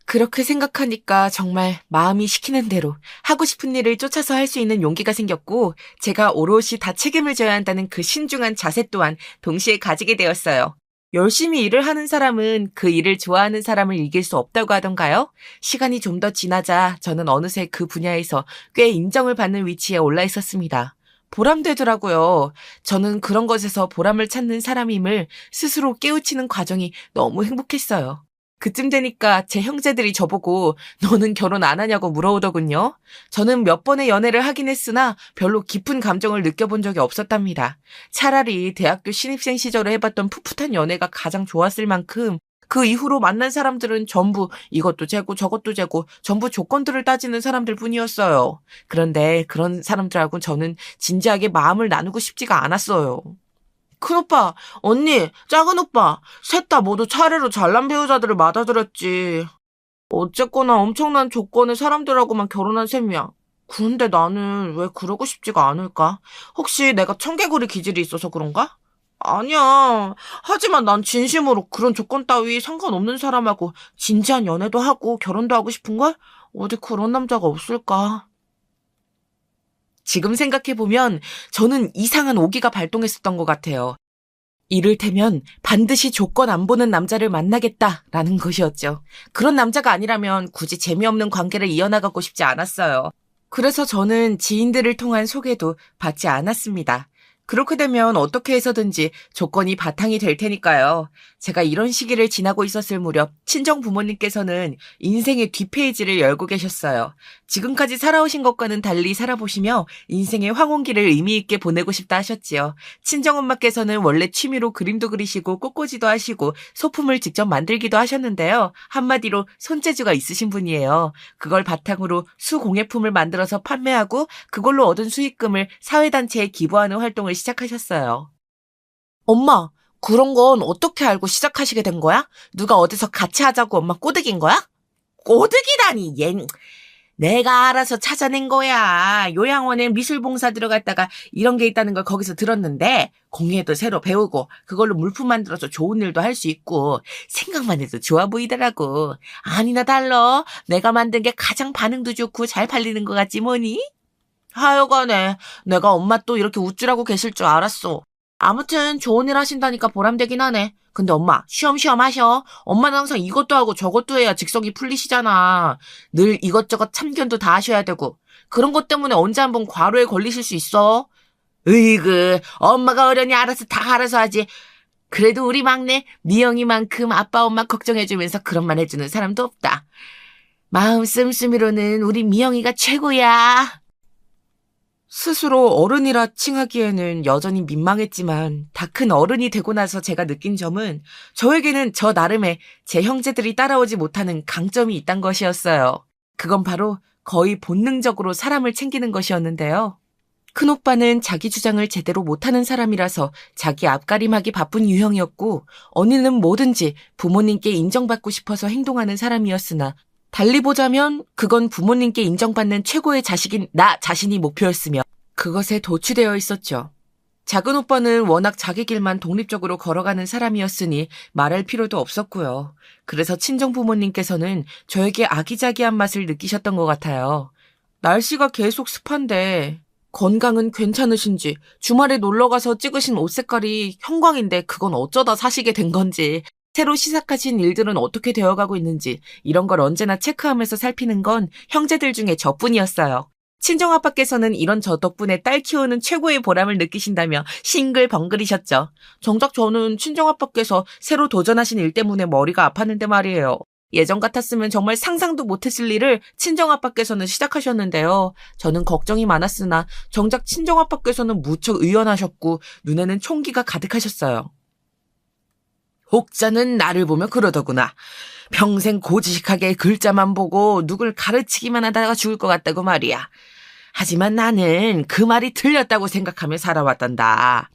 A: 그렇게 생각하니까 정말 마음이 시키는 대로 하고 싶은 일을 쫓아서 할 수 있는 용기가 생겼고 제가 오롯이 다 책임을 져야 한다는 그 신중한 자세 또한 동시에 가지게 되었어요. 열심히 일을 하는 사람은 그 일을 좋아하는 사람을 이길 수 없다고 하던가요? 시간이 좀 더 지나자 저는 어느새 그 분야에서 꽤 인정을 받는 위치에 올라 있었습니다. 보람되더라고요. 저는 그런 것에서 보람을 찾는 사람임을 스스로 깨우치는 과정이 너무 행복했어요. 그쯤 되니까 제 형제들이 저보고 너는 결혼 안 하냐고 물어오더군요. 저는 몇 번의 연애를 하긴 했으나 별로 깊은 감정을 느껴본 적이 없었답니다. 차라리 대학교 신입생 시절에 해봤던 풋풋한 연애가 가장 좋았을 만큼 그 이후로 만난 사람들은 전부 이것도 재고 저것도 재고 전부 조건들을 따지는 사람들 뿐이었어요. 그런데 그런 사람들하고 저는 진지하게 마음을 나누고 싶지가 않았어요. 큰오빠, 언니, 작은오빠 셋 다 모두 차례로 잘난 배우자들을 맞아들였지. 어쨌거나 엄청난 조건의 사람들하고만 결혼한 셈이야. 그런데 나는 왜 그러고 싶지가 않을까? 혹시 내가 청개구리 기질이 있어서 그런가? 아니야. 하지만 난 진심으로 그런 조건 따위 상관없는 사람하고 진지한 연애도 하고 결혼도 하고 싶은걸? 어디 그런 남자가 없을까? 지금 생각해보면 저는 이상한 오기가 발동했었던 것 같아요. 이를테면 반드시 조건 안 보는 남자를 만나겠다라는 것이었죠. 그런 남자가 아니라면 굳이 재미없는 관계를 이어나가고 싶지 않았어요. 그래서 저는 지인들을 통한 소개도 받지 않았습니다. 그렇게 되면 어떻게 해서든지 조건이 바탕이 될 테니까요. 제가 이런 시기를 지나고 있었을 무렵 친정 부모님께서는 인생의 뒷페이지를 열고 계셨어요. 지금까지 살아오신 것과는 달리 살아보시며 인생의 황혼기를 의미 있게 보내고 싶다 하셨지요. 친정엄마께서는 원래 취미로 그림도 그리시고 꽃꽂이도 하시고 소품을 직접 만들기도 하셨는데요. 한마디로 손재주가 있으신 분이에요. 그걸 바탕으로 수공예품을 만들어서 판매하고 그걸로 얻은 수익금을 사회단체에 기부하는 활동을 시작하셨어요. 엄마, 그런 건 어떻게 알고 시작하시게 된 거야? 누가 어디서 같이 하자고 엄마 꼬드긴 거야? 꼬드기라니, 내가 알아서 찾아낸 거야. 요양원에 미술봉사 들어갔다가 이런 게 있다는 걸 거기서 들었는데 공예도 새로 배우고 그걸로 물품 만들어서 좋은 일도 할 수 있고 생각만 해도 좋아 보이더라고. 아니나 달러. 내가 만든 게 가장 반응도 좋고 잘 팔리는 것 같지 뭐니? 하여간에 내가 엄마 또 이렇게 우쭐하고 계실 줄 알았어. 아무튼 좋은 일 하신다니까 보람되긴 하네. 근데 엄마 쉬엄쉬엄 하셔. 엄마는 항상 이것도 하고 저것도 해야 직성이 풀리시잖아. 늘 이것저것 참견도 다 하셔야 되고. 그런 것 때문에 언제 한번 과로에 걸리실 수 있어. 으이그 엄마가 어련히 알아서 하지. 그래도 우리 막내 미영이만큼 아빠 엄마 걱정해주면서 그런 말 해주는 사람도 없다. 마음 씀씀이로는 우리 미영이가 최고야. 스스로 어른이라 칭하기에는 여전히 민망했지만 다 큰 어른이 되고 나서 제가 느낀 점은 저에게는 저 나름의 제 형제들이 따라오지 못하는 강점이 있단 것이었어요. 그건 바로 거의 본능적으로 사람을 챙기는 것이었는데요. 큰오빠는 자기 주장을 제대로 못하는 사람이라서 자기 앞가림하기 바쁜 유형이었고 언니는 뭐든지 부모님께 인정받고 싶어서 행동하는 사람이었으나 달리 보자면 그건 부모님께 인정받는 최고의 자식인 나 자신이 목표였으며 그것에 도취되어 있었죠. 작은 오빠는 워낙 자기 길만 독립적으로 걸어가는 사람이었으니 말할 필요도 없었고요. 그래서 친정 부모님께서는 저에게 아기자기한 맛을 느끼셨던 것 같아요. 날씨가 계속 습한데 건강은 괜찮으신지 주말에 놀러가서 찍으신 옷 색깔이 형광인데 그건 어쩌다 사시게 된 건지 새로 시작하신 일들은 어떻게 되어가고 있는지 이런 걸 언제나 체크하면서 살피는 건 형제들 중에 저뿐이었어요. 친정아빠께서는 이런 저 덕분에 딸 키우는 최고의 보람을 느끼신다며 싱글벙글이셨죠. 정작 저는 친정아빠께서 새로 도전하신 일 때문에 머리가 아팠는데 말이에요. 예전 같았으면 정말 상상도 못했을 일을 친정아빠께서는 시작하셨는데요. 저는 걱정이 많았으나 정작 친정아빠께서는 무척 의연하셨고 눈에는 총기가 가득하셨어요. 혹자는 나를 보며 그러더구나. 평생 고지식하게 글자만 보고 누굴 가르치기만 하다가 죽을 것 같다고 말이야. 하지만 나는 그 말이 틀렸다고 생각하며 살아왔단다.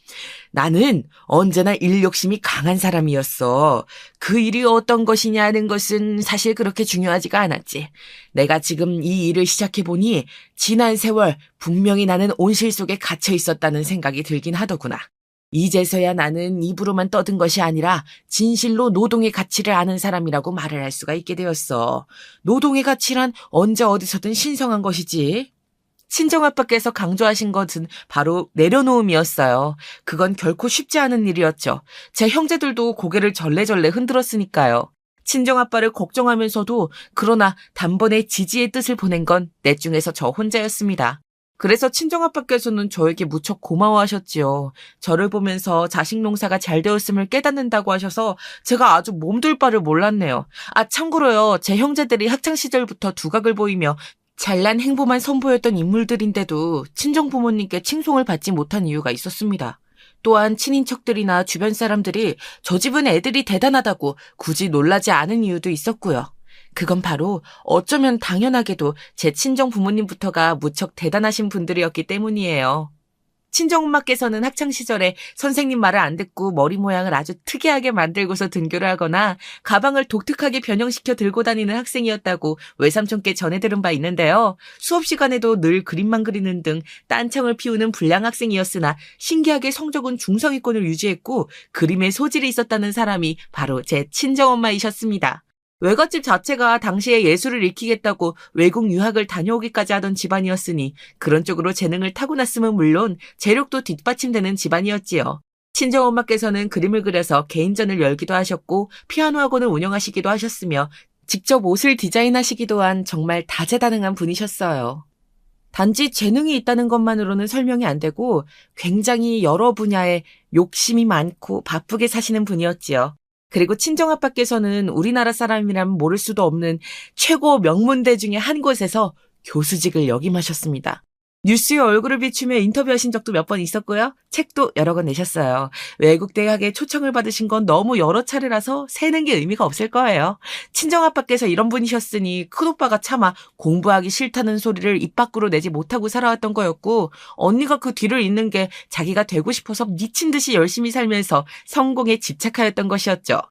A: 나는 언제나 일 욕심이 강한 사람이었어. 그 일이 어떤 것이냐는 것은 사실 그렇게 중요하지가 않았지. 내가 지금 이 일을 시작해보니 지난 세월 분명히 나는 온실 속에 갇혀 있었다는 생각이 들긴 하더구나. 이제서야 나는 입으로만 떠든 것이 아니라 진실로 노동의 가치를 아는 사람이라고 말을 할 수가 있게 되었어. 노동의 가치란 언제 어디서든 신성한 것이지. 친정아빠께서 강조하신 것은 바로 내려놓음이었어요. 그건 결코 쉽지 않은 일이었죠. 제 형제들도 고개를 절레절레 흔들었으니까요. 친정아빠를 걱정하면서도 그러나 단번에 지지의 뜻을 보낸 건 넷 중에서 저 혼자였습니다. 그래서 친정아빠께서는 저에게 무척 고마워하셨지요. 저를 보면서 자식 농사가 잘 되었음을 깨닫는다고 하셔서 제가 아주 몸둘 바를 몰랐네요. 참고로요. 제 형제들이 학창시절부터 두각을 보이며 잘난 행보만 선보였던 인물들인데도 친정 부모님께 칭송을 받지 못한 이유가 있었습니다. 또한 친인척들이나 주변 사람들이 저 집은 애들이 대단하다고 굳이 놀라지 않은 이유도 있었고요. 그건 바로 어쩌면 당연하게도 제 친정 부모님부터가 무척 대단하신 분들이었기 때문이에요. 친정엄마께서는 학창시절에 선생님 말을 안 듣고 머리 모양을 아주 특이하게 만들고서 등교를 하거나 가방을 독특하게 변형시켜 들고 다니는 학생이었다고 외삼촌께 전해 들은 바 있는데요. 수업 시간에도 늘 그림만 그리는 등 딴청을 피우는 불량 학생이었으나 신기하게 성적은 중상위권을 유지했고 그림에 소질이 있었다는 사람이 바로 제 친정엄마이셨습니다. 외갓집 자체가 당시에 예술을 익히겠다고 외국 유학을 다녀오기까지 하던 집안이었으니 그런 쪽으로 재능을 타고났음은 물론 재력도 뒷받침되는 집안이었지요. 친정엄마께서는 그림을 그려서 개인전을 열기도 하셨고 피아노 학원을 운영하시기도 하셨으며 직접 옷을 디자인하시기도 한 정말 다재다능한 분이셨어요. 단지 재능이 있다는 것만으로는 설명이 안 되고 굉장히 여러 분야에 욕심이 많고 바쁘게 사시는 분이었지요. 그리고 친정아빠께서는 우리나라 사람이라면 모를 수도 없는 최고 명문대 중에 한 곳에서 교수직을 역임하셨습니다. 뉴스에 얼굴을 비추며 인터뷰하신 적도 몇 번 있었고요. 책도 여러 권 내셨어요. 외국 대학에 초청을 받으신 건 너무 여러 차례라서 세는 게 의미가 없을 거예요. 친정아빠께서 이런 분이셨으니 큰오빠가 차마 공부하기 싫다는 소리를 입 밖으로 내지 못하고 살아왔던 거였고 언니가 그 뒤를 잇는 게 자기가 되고 싶어서 미친 듯이 열심히 살면서 성공에 집착하였던 것이었죠.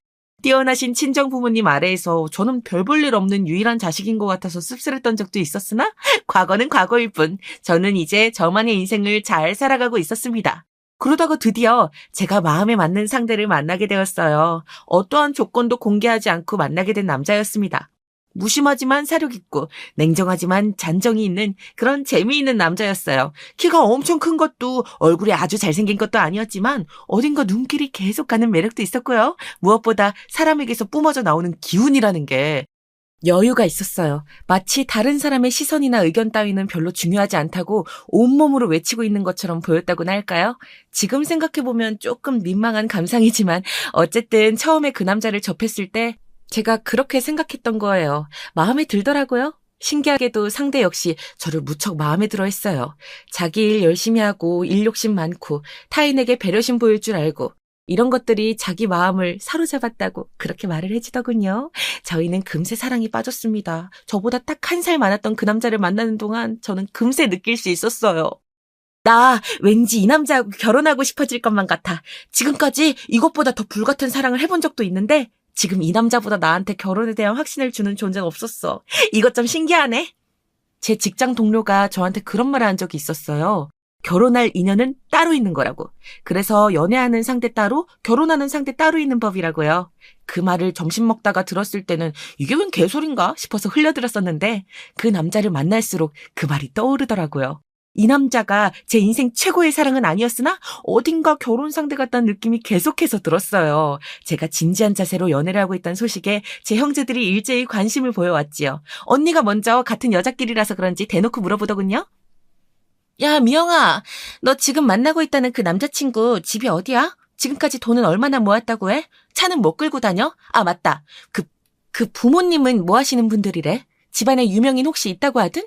A: 뛰어나신 친정 부모님 아래에서 저는 별 볼 일 없는 유일한 자식인 것 같아서 씁쓸했던 적도 있었으나 과거는 과거일 뿐 저는 이제 저만의 인생을 잘 살아가고 있었습니다. 그러다가 드디어 제가 마음에 맞는 상대를 만나게 되었어요. 어떠한 조건도 공개하지 않고 만나게 된 남자였습니다. 무심하지만 사력 있고 냉정하지만 잔정이 있는 그런 재미있는 남자였어요. 키가 엄청 큰 것도 얼굴이 아주 잘생긴 것도 아니었지만 어딘가 눈길이 계속 가는 매력도 있었고요. 무엇보다 사람에게서 뿜어져 나오는 기운이라는 게 여유가 있었어요. 마치 다른 사람의 시선이나 의견 따위는 별로 중요하지 않다고 온몸으로 외치고 있는 것처럼 보였다고나 할까요? 지금 생각해보면 조금 민망한 감상이지만 어쨌든 처음에 그 남자를 접했을 때 제가 그렇게 생각했던 거예요. 마음에 들더라고요. 신기하게도 상대 역시 저를 무척 마음에 들어 했어요. 자기 일 열심히 하고 일 욕심 많고 타인에게 배려심 보일 줄 알고 이런 것들이 자기 마음을 사로잡았다고 그렇게 말을 해주더군요. 저희는 금세 사랑에 빠졌습니다. 저보다 딱 1살 많았던 그 남자를 만나는 동안 저는 금세 느낄 수 있었어요. 나 왠지 이 남자하고 결혼하고 싶어질 것만 같아. 지금까지 이것보다 더 불같은 사랑을 해본 적도 있는데 지금 이 남자보다 나한테 결혼에 대한 확신을 주는 존재는 없었어. 이것 좀 신기하네. 제 직장 동료가 저한테 그런 말을 한 적이 있었어요. 결혼할 인연은 따로 있는 거라고. 그래서 연애하는 상대 따로, 결혼하는 상대 따로 있는 법이라고요. 그 말을 점심 먹다가 들었을 때는 이게 웬 개소린가 싶어서 흘려들었었는데 그 남자를 만날수록 그 말이 떠오르더라고요. 이 남자가 제 인생 최고의 사랑은 아니었으나 어딘가 결혼 상대 같다는 느낌이 계속해서 들었어요. 제가 진지한 자세로 연애를 하고 있다는 소식에 제 형제들이 일제히 관심을 보여왔지요. 언니가 먼저 같은 여자끼리라서 그런지 대놓고 물어보더군요. 야, 미영아, 너 지금 만나고 있다는 그 남자친구 집이 어디야? 지금까지 돈은 얼마나 모았다고 해? 차는 뭐 끌고 다녀? 아, 맞다. 그 부모님은 뭐 하시는 분들이래? 집안에 유명인 혹시 있다고 하든?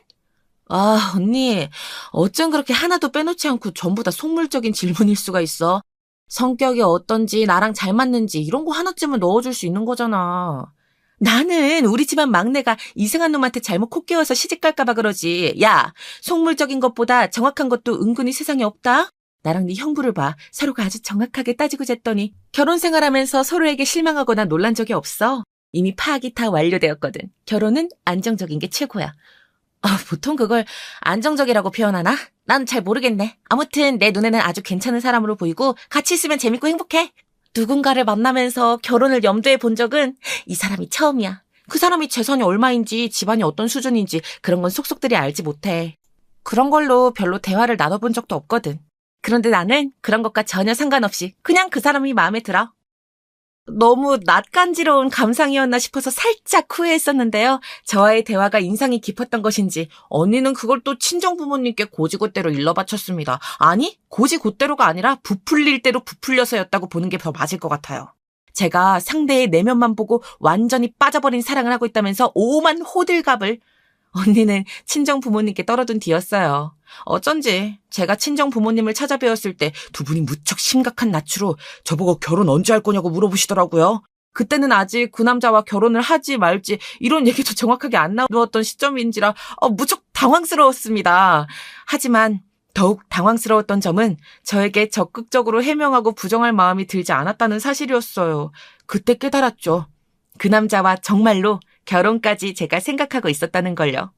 A: 아, 언니, 어쩜 그렇게 하나도 빼놓지 않고 전부 다 속물적인 질문일 수가 있어? 성격이 어떤지, 나랑 잘 맞는지 이런 거 하나쯤은 넣어줄 수 있는 거잖아. 나는 우리 집안 막내가 이상한 놈한테 잘못 코 깨워서 시집갈까 봐 그러지. 야, 속물적인 것보다 정확한 것도 은근히 세상에 없다? 나랑 네 형부를 봐. 서로가 아주 정확하게 따지고 쟀더니 결혼 생활하면서 서로에게 실망하거나 놀란 적이 없어. 이미 파악이 다 완료되었거든. 결혼은 안정적인 게 최고야. 보통 그걸 안정적이라고 표현하나? 난 잘 모르겠네. 아무튼 내 눈에는 아주 괜찮은 사람으로 보이고 같이 있으면 재밌고 행복해. 누군가를 만나면서 결혼을 염두에 본 적은 이 사람이 처음이야. 그 사람이 재산이 얼마인지 집안이 어떤 수준인지 그런 건 속속들이 알지 못해. 그런 걸로 별로 대화를 나눠본 적도 없거든. 그런데 나는 그런 것과 전혀 상관없이 그냥 그 사람이 마음에 들어. 너무 낯간지러운 감상이었나 싶어서 살짝 후회했었는데요. 저와의 대화가 인상이 깊었던 것인지 언니는 그걸 또 친정 부모님께 고지고대로 일러바쳤습니다. 아니, 고지고대로가 아니라 부풀릴 대로 부풀려서였다고 보는 게 더 맞을 것 같아요. 제가 상대의 내면만 보고 완전히 빠져버린 사랑을 하고 있다면서 오만 호들갑을 언니는 친정 부모님께 떨어둔 뒤였어요. 어쩐지 제가 친정 부모님을 찾아뵈었을 때 두 분이 무척 심각한 낯으로 저보고 결혼 언제 할 거냐고 물어보시더라고요. 그때는 아직 그 남자와 결혼을 하지 말지 이런 얘기도 정확하게 안 나왔던 시점인지라 무척 당황스러웠습니다. 하지만 더욱 당황스러웠던 점은 저에게 적극적으로 해명하고 부정할 마음이 들지 않았다는 사실이었어요. 그때 깨달았죠. 그 남자와 정말로 결혼까지 제가 생각하고 있었다는 걸요.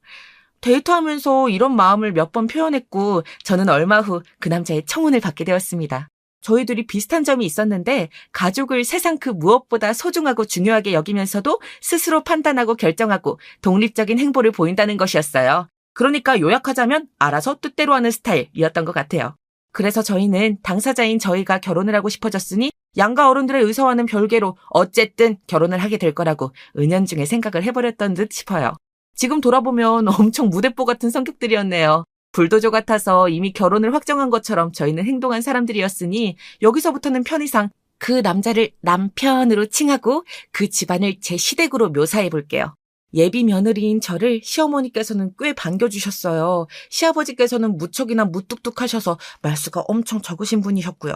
A: 데이트하면서 이런 마음을 몇 번 표현했고 저는 얼마 후 그 남자의 청혼을 받게 되었습니다. 저희들이 비슷한 점이 있었는데 가족을 세상 그 무엇보다 소중하고 중요하게 여기면서도 스스로 판단하고 결정하고 독립적인 행보를 보인다는 것이었어요. 그러니까 요약하자면 알아서 뜻대로 하는 스타일이었던 것 같아요. 그래서 저희는 당사자인 저희가 결혼을 하고 싶어졌으니 양가 어른들의 의사와는 별개로 어쨌든 결혼을 하게 될 거라고 은연중에 생각을 해버렸던 듯 싶어요. 지금 돌아보면 엄청 무대뽀 같은 성격들이었네요. 불도저 같아서 이미 결혼을 확정한 것처럼 저희는 행동한 사람들이었으니 여기서부터는 편의상 그 남자를 남편으로 칭하고 그 집안을 제 시댁으로 묘사해 볼게요. 예비 며느리인 저를 시어머니께서는 꽤 반겨주셨어요. 시아버지께서는 무척이나 무뚝뚝하셔서 말수가 엄청 적으신 분이셨고요.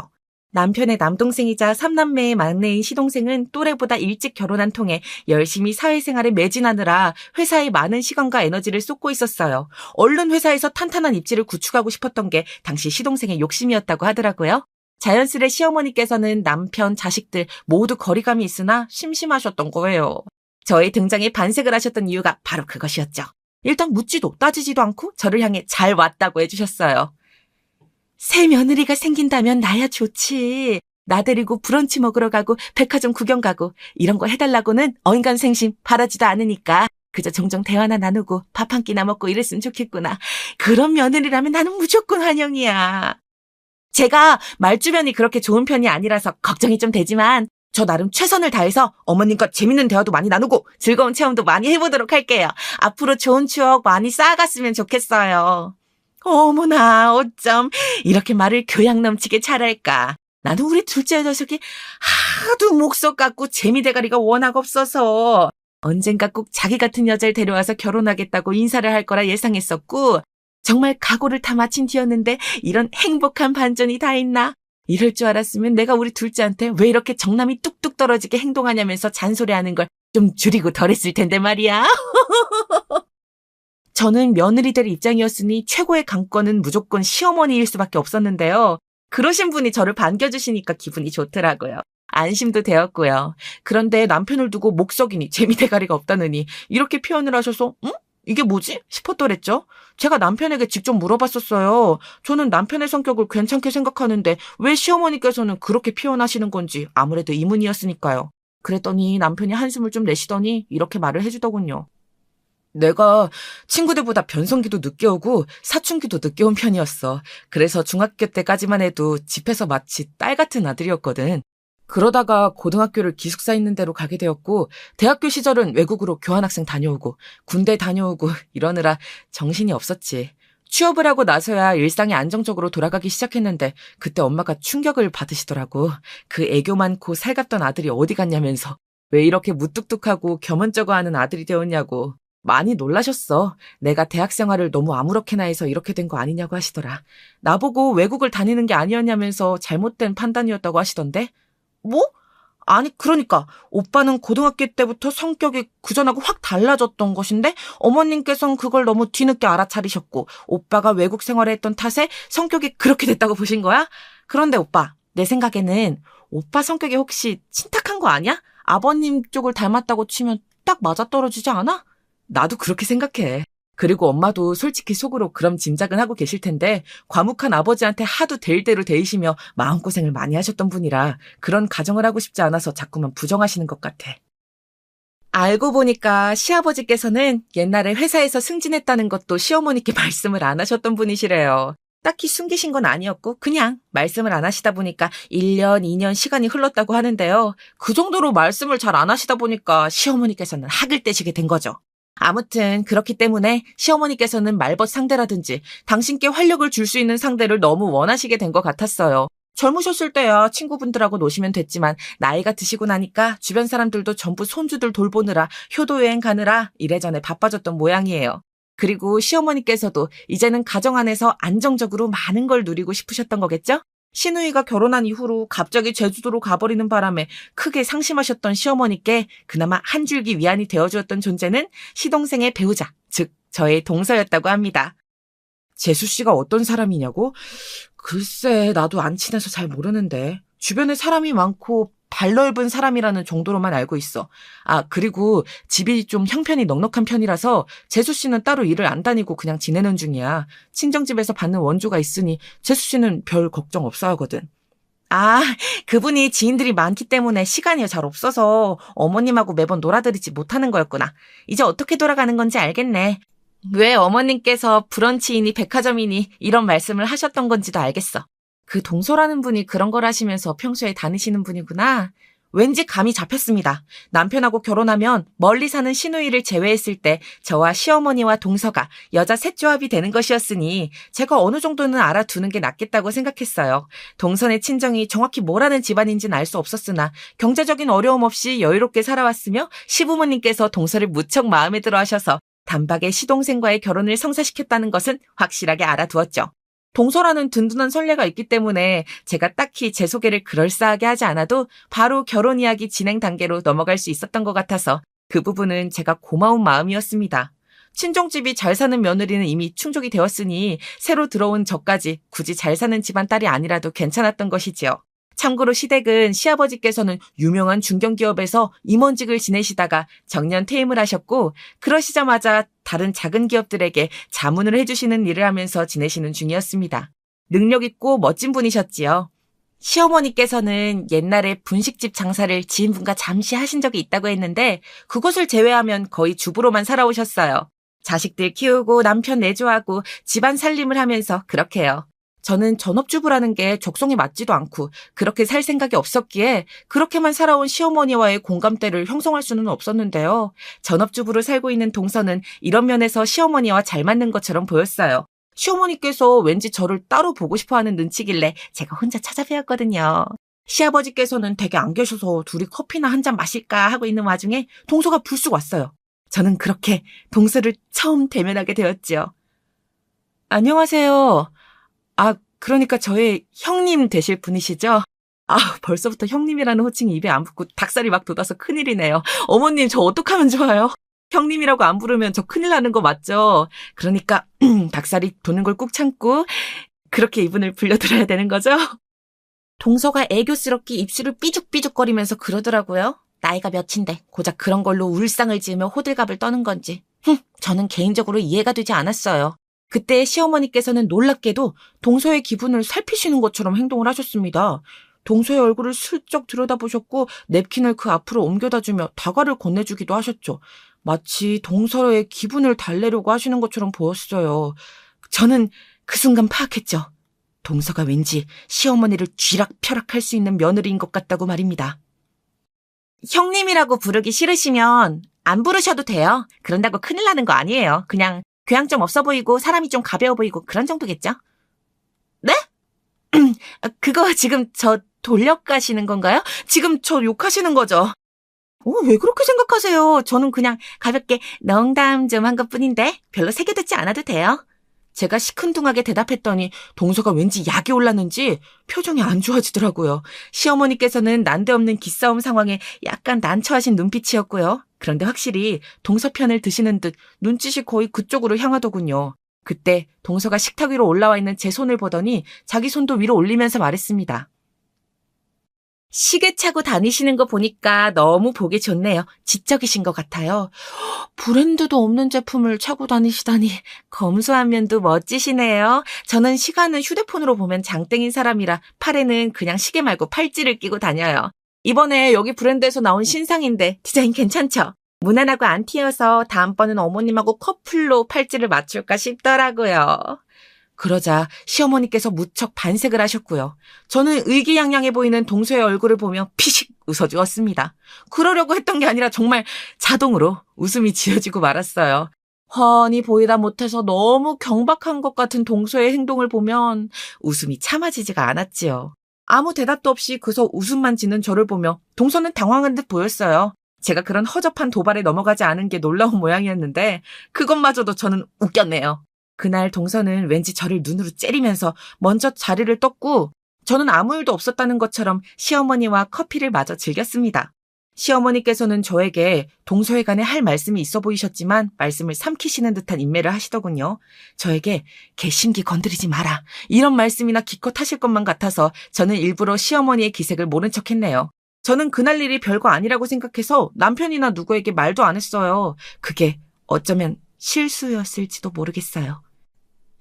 A: 남편의 남동생이자 3남매의 막내인 시동생은 또래보다 일찍 결혼한 통에 열심히 사회생활에 매진하느라 회사에 많은 시간과 에너지를 쏟고 있었어요. 얼른 회사에서 탄탄한 입지를 구축하고 싶었던 게 당시 시동생의 욕심이었다고 하더라고요. 자연스레 시어머니께서는 남편, 자식들 모두 거리감이 있으나 심심하셨던 거예요. 저의 등장에 반색을 하셨던 이유가 바로 그것이었죠. 일단 묻지도 따지지도 않고 저를 향해 잘 왔다고 해주셨어요. 새 며느리가 생긴다면 나야 좋지. 나 데리고 브런치 먹으러 가고 백화점 구경 가고 이런 거 해달라고는 어인간 생심 바라지도 않으니까 그저 종종 대화나 나누고 밥 한 끼나 먹고 이랬으면 좋겠구나. 그런 며느리라면 나는 무조건 환영이야. 제가 말주변이 그렇게 좋은 편이 아니라서 걱정이 좀 되지만 저 나름 최선을 다해서 어머님과 재밌는 대화도 많이 나누고 즐거운 체험도 많이 해보도록 할게요. 앞으로 좋은 추억 많이 쌓아갔으면 좋겠어요. 어머나 어쩜 이렇게 말을 교양 넘치게 잘할까. 나는 우리 둘째 녀석이 하도 목석 같고 재미대가리가 워낙 없어서 언젠가 꼭 자기 같은 여자를 데려와서 결혼하겠다고 인사를 할 거라 예상했었고 정말 각오를 다 마친 뒤였는데 이런 행복한 반전이 다 있나? 이럴 줄 알았으면 내가 우리 둘째한테 왜 이렇게 정남이 뚝뚝 떨어지게 행동하냐면서 잔소리하는 걸 좀 줄이고 덜했을 텐데 말이야. 저는 며느리 될 입장이었으니 최고의 강권은 무조건 시어머니일 수밖에 없었는데요. 그러신 분이 저를 반겨주시니까 기분이 좋더라고요. 안심도 되었고요. 그런데 남편을 두고 목석이니 재미대가리가 없다느니 이렇게 표현을 하셔서 이게 뭐지? 싶었더랬죠. 제가 남편에게 직접 물어봤었어요. 저는 남편의 성격을 괜찮게 생각하는데 왜 시어머니께서는 그렇게 표현하시는 건지 아무래도 의문이었으니까요. 그랬더니 남편이 한숨을 좀 내쉬더니 이렇게 말을 해주더군요. 내가 친구들보다 변성기도 늦게 오고 사춘기도 늦게 온 편이었어. 그래서 중학교 때까지만 해도 집에서 마치 딸 같은 아들이었거든. 그러다가 고등학교를 기숙사 있는 데로 가게 되었고 대학교 시절은 외국으로 교환학생 다녀오고 군대 다녀오고 이러느라 정신이 없었지. 취업을 하고 나서야 일상이 안정적으로 돌아가기 시작했는데 그때 엄마가 충격을 받으시더라고. 그 애교 많고 살갑던 아들이 어디 갔냐면서 왜 이렇게 무뚝뚝하고 겸언쩍어하는 아들이 되었냐고. 많이 놀라셨어. 내가 대학 생활을 너무 아무렇게나 해서 이렇게 된 거 아니냐고 하시더라. 나보고 외국을 다니는 게 아니었냐면서 잘못된 판단이었다고 하시던데. 뭐? 아니 그러니까 오빠는 고등학교 때부터 성격이 그전하고 확 달라졌던 것인데 어머님께서는 그걸 너무 뒤늦게 알아차리셨고 오빠가 외국 생활을 했던 탓에 성격이 그렇게 됐다고 보신 거야? 그런데 오빠, 내 생각에는 오빠 성격이 혹시 친탁한 거 아니야? 아버님 쪽을 닮았다고 치면 딱 맞아떨어지지 않아? 나도 그렇게 생각해. 그리고 엄마도 솔직히 속으로 그런 짐작은 하고 계실 텐데 과묵한 아버지한테 하도 될 대로 대이시며 마음고생을 많이 하셨던 분이라 그런 가정을 하고 싶지 않아서 자꾸만 부정하시는 것 같아. 알고 보니까 시아버지께서는 옛날에 회사에서 승진했다는 것도 시어머니께 말씀을 안 하셨던 분이시래요. 딱히 숨기신 건 아니었고 그냥 말씀을 안 하시다 보니까 1년, 2년 시간이 흘렀다고 하는데요. 그 정도로 말씀을 잘 안 하시다 보니까 시어머니께서는 학을 떼시게 된 거죠. 아무튼 그렇기 때문에 시어머니께서는 말벗 상대라든지 당신께 활력을 줄 수 있는 상대를 너무 원하시게 된 것 같았어요. 젊으셨을 때야 친구분들하고 노시면 됐지만 나이가 드시고 나니까 주변 사람들도 전부 손주들 돌보느라 효도여행 가느라 이래저래 바빠졌던 모양이에요. 그리고 시어머니께서도 이제는 가정 안에서 안정적으로 많은 걸 누리고 싶으셨던 거겠죠? 시누이가 결혼한 이후로 갑자기 제주도로 가버리는 바람에 크게 상심하셨던 시어머니께 그나마 한 줄기 위안이 되어주었던 존재는 시동생의 배우자, 즉 저의 동서였다고 합니다. 재수 씨가 어떤 사람이냐고? 글쎄, 나도 안 친해서 잘 모르는데. 주변에 사람이 많고 발 넓은 사람이라는 정도로만 알고 있어. 아, 그리고 집이 좀 형편이 넉넉한 편이라서 재수 씨는 따로 일을 안 다니고 그냥 지내는 중이야. 친정집에서 받는 원조가 있으니 재수 씨는 별 걱정 없어 하거든. 아, 그분이 지인들이 많기 때문에 시간이 잘 없어서 어머님하고 매번 놀아드리지 못하는 거였구나. 이제 어떻게 돌아가는 건지 알겠네. 왜 어머님께서 브런치이니 백화점이니 이런 말씀을 하셨던 건지도 알겠어. 그 동서라는 분이 그런 걸 하시면서 평소에 다니시는 분이구나. 왠지 감이 잡혔습니다. 남편하고 결혼하면 멀리 사는 시누이를 제외했을 때 저와 시어머니와 동서가 여자 셋 조합이 되는 것이었으니 제가 어느 정도는 알아두는 게 낫겠다고 생각했어요. 동선의 친정이 정확히 뭐라는 집안인지는 알 수 없었으나 경제적인 어려움 없이 여유롭게 살아왔으며 시부모님께서 동서를 무척 마음에 들어 하셔서 단박에 시동생과의 결혼을 성사시켰다는 것은 확실하게 알아두었죠. 동서라는 든든한 선례가 있기 때문에 제가 딱히 제 소개를 그럴싸하게 하지 않아도 바로 결혼 이야기 진행 단계로 넘어갈 수 있었던 것 같아서 그 부분은 제가 고마운 마음이었습니다. 친정집이 잘 사는 며느리는 이미 충족이 되었으니 새로 들어온 저까지 굳이 잘 사는 집안 딸이 아니라도 괜찮았던 것이지요. 참고로 시댁은 시아버지께서는 유명한 중견기업에서 임원직을 지내시다가 정년 퇴임을 하셨고 그러시자마자 다른 작은 기업들에게 자문을 해주시는 일을 하면서 지내시는 중이었습니다. 능력 있고 멋진 분이셨지요. 시어머니께서는 옛날에 분식집 장사를 지인분과 잠시 하신 적이 있다고 했는데 그것을 제외하면 거의 주부로만 살아오셨어요. 자식들 키우고 남편 내조하고 집안 살림을 하면서 그렇게요. 저는 전업주부라는 게 적성에 맞지도 않고 그렇게 살 생각이 없었기에 그렇게만 살아온 시어머니와의 공감대를 형성할 수는 없었는데요. 전업주부로 살고 있는 동서는 이런 면에서 시어머니와 잘 맞는 것처럼 보였어요. 시어머니께서 왠지 저를 따로 보고 싶어하는 눈치길래 제가 혼자 찾아뵈었거든요. 시아버지께서는 댁에 안 계셔서 둘이 커피나 한 잔 마실까 하고 있는 와중에 동서가 불쑥 왔어요. 저는 그렇게 동서를 처음 대면하게 되었죠. 안녕하세요. 아, 그러니까 저의 형님 되실 분이시죠? 아, 벌써부터 형님이라는 호칭이 입에 안 붙고 닭살이 막 돋아서 큰일이네요. 어머님, 저 어떡하면 좋아요? 형님이라고 안 부르면 저 큰일 나는 거 맞죠? 그러니까 닭살이 도는 걸 꾹 참고 그렇게 이분을 불려드려야 되는 거죠? 동서가 애교스럽게 입술을 삐죽삐죽거리면서 그러더라고요. 나이가 몇인데 고작 그런 걸로 울상을 지으며 호들갑을 떠는 건지. 저는 개인적으로 이해가 되지 않았어요. 그때 시어머니께서는 놀랍게도 동서의 기분을 살피시는 것처럼 행동을 하셨습니다. 동서의 얼굴을 슬쩍 들여다보셨고 냅킨을 그 앞으로 옮겨다주며 다과를 건네주기도 하셨죠. 마치 동서의 기분을 달래려고 하시는 것처럼 보였어요. 저는 그 순간 파악했죠. 동서가 왠지 시어머니를 쥐락펴락할 수 있는 며느리인 것 같다고 말입니다. 형님이라고 부르기 싫으시면 안 부르셔도 돼요. 그런다고 큰일 나는 거 아니에요. 그냥 교양 좀 없어 보이고 사람이 좀 가벼워 보이고 그런 정도겠죠? 네? 그거 지금 저 돌려가시는 건가요? 지금 저 욕하시는 거죠? 왜 그렇게 생각하세요? 저는 그냥 가볍게 농담 좀 한 것뿐인데 별로 새겨듣지 않아도 돼요. 제가 시큰둥하게 대답했더니 동서가 왠지 약이 올랐는지 표정이 안 좋아지더라고요. 시어머니께서는 난데없는 기싸움 상황에 약간 난처하신 눈빛이었고요. 그런데 확실히 동서 편을 드시는 듯 눈짓이 거의 그쪽으로 향하더군요. 그때 동서가 식탁 위로 올라와 있는 제 손을 보더니 자기 손도 위로 올리면서 말했습니다. 시계 차고 다니시는 거 보니까 너무 보기 좋네요. 지적이신 것 같아요. 브랜드도 없는 제품을 차고 다니시다니 검소한 면도 멋지시네요. 저는 시간은 휴대폰으로 보면 장땡인 사람이라 팔에는 그냥 시계 말고 팔찌를 끼고 다녀요. 이번에 여기 브랜드에서 나온 신상인데 디자인 괜찮죠? 무난하고 안 튀어서 다음번엔 어머님하고 커플로 팔찌를 맞출까 싶더라고요. 그러자 시어머니께서 무척 반색을 하셨고요. 저는 의기양양해 보이는 동서의 얼굴을 보며 피식 웃어주었습니다. 그러려고 했던 게 아니라 정말 자동으로 웃음이 지어지고 말았어요. 훤히 보이다 못해서 너무 경박한 것 같은 동서의 행동을 보면 웃음이 참아지지가 않았지요. 아무 대답도 없이 그저 웃음만 짓는 저를 보며 동서는 당황한 듯 보였어요. 제가 그런 허접한 도발에 넘어가지 않은 게 놀라운 모양이었는데 그것마저도 저는 웃겼네요. 그날 동서는 왠지 저를 눈으로 째리면서 먼저 자리를 떴고 저는 아무 일도 없었다는 것처럼 시어머니와 커피를 마저 즐겼습니다. 시어머니께서는 저에게 동서에 관해 할 말씀이 있어 보이셨지만 말씀을 삼키시는 듯한 인매를 하시더군요. 저에게 개심기 건드리지 마라, 이런 말씀이나 기껏 하실 것만 같아서 저는 일부러 시어머니의 기색을 모른 척했네요. 저는 그날 일이 별거 아니라고 생각해서 남편이나 누구에게 말도 안 했어요. 그게 어쩌면 실수였을지도 모르겠어요.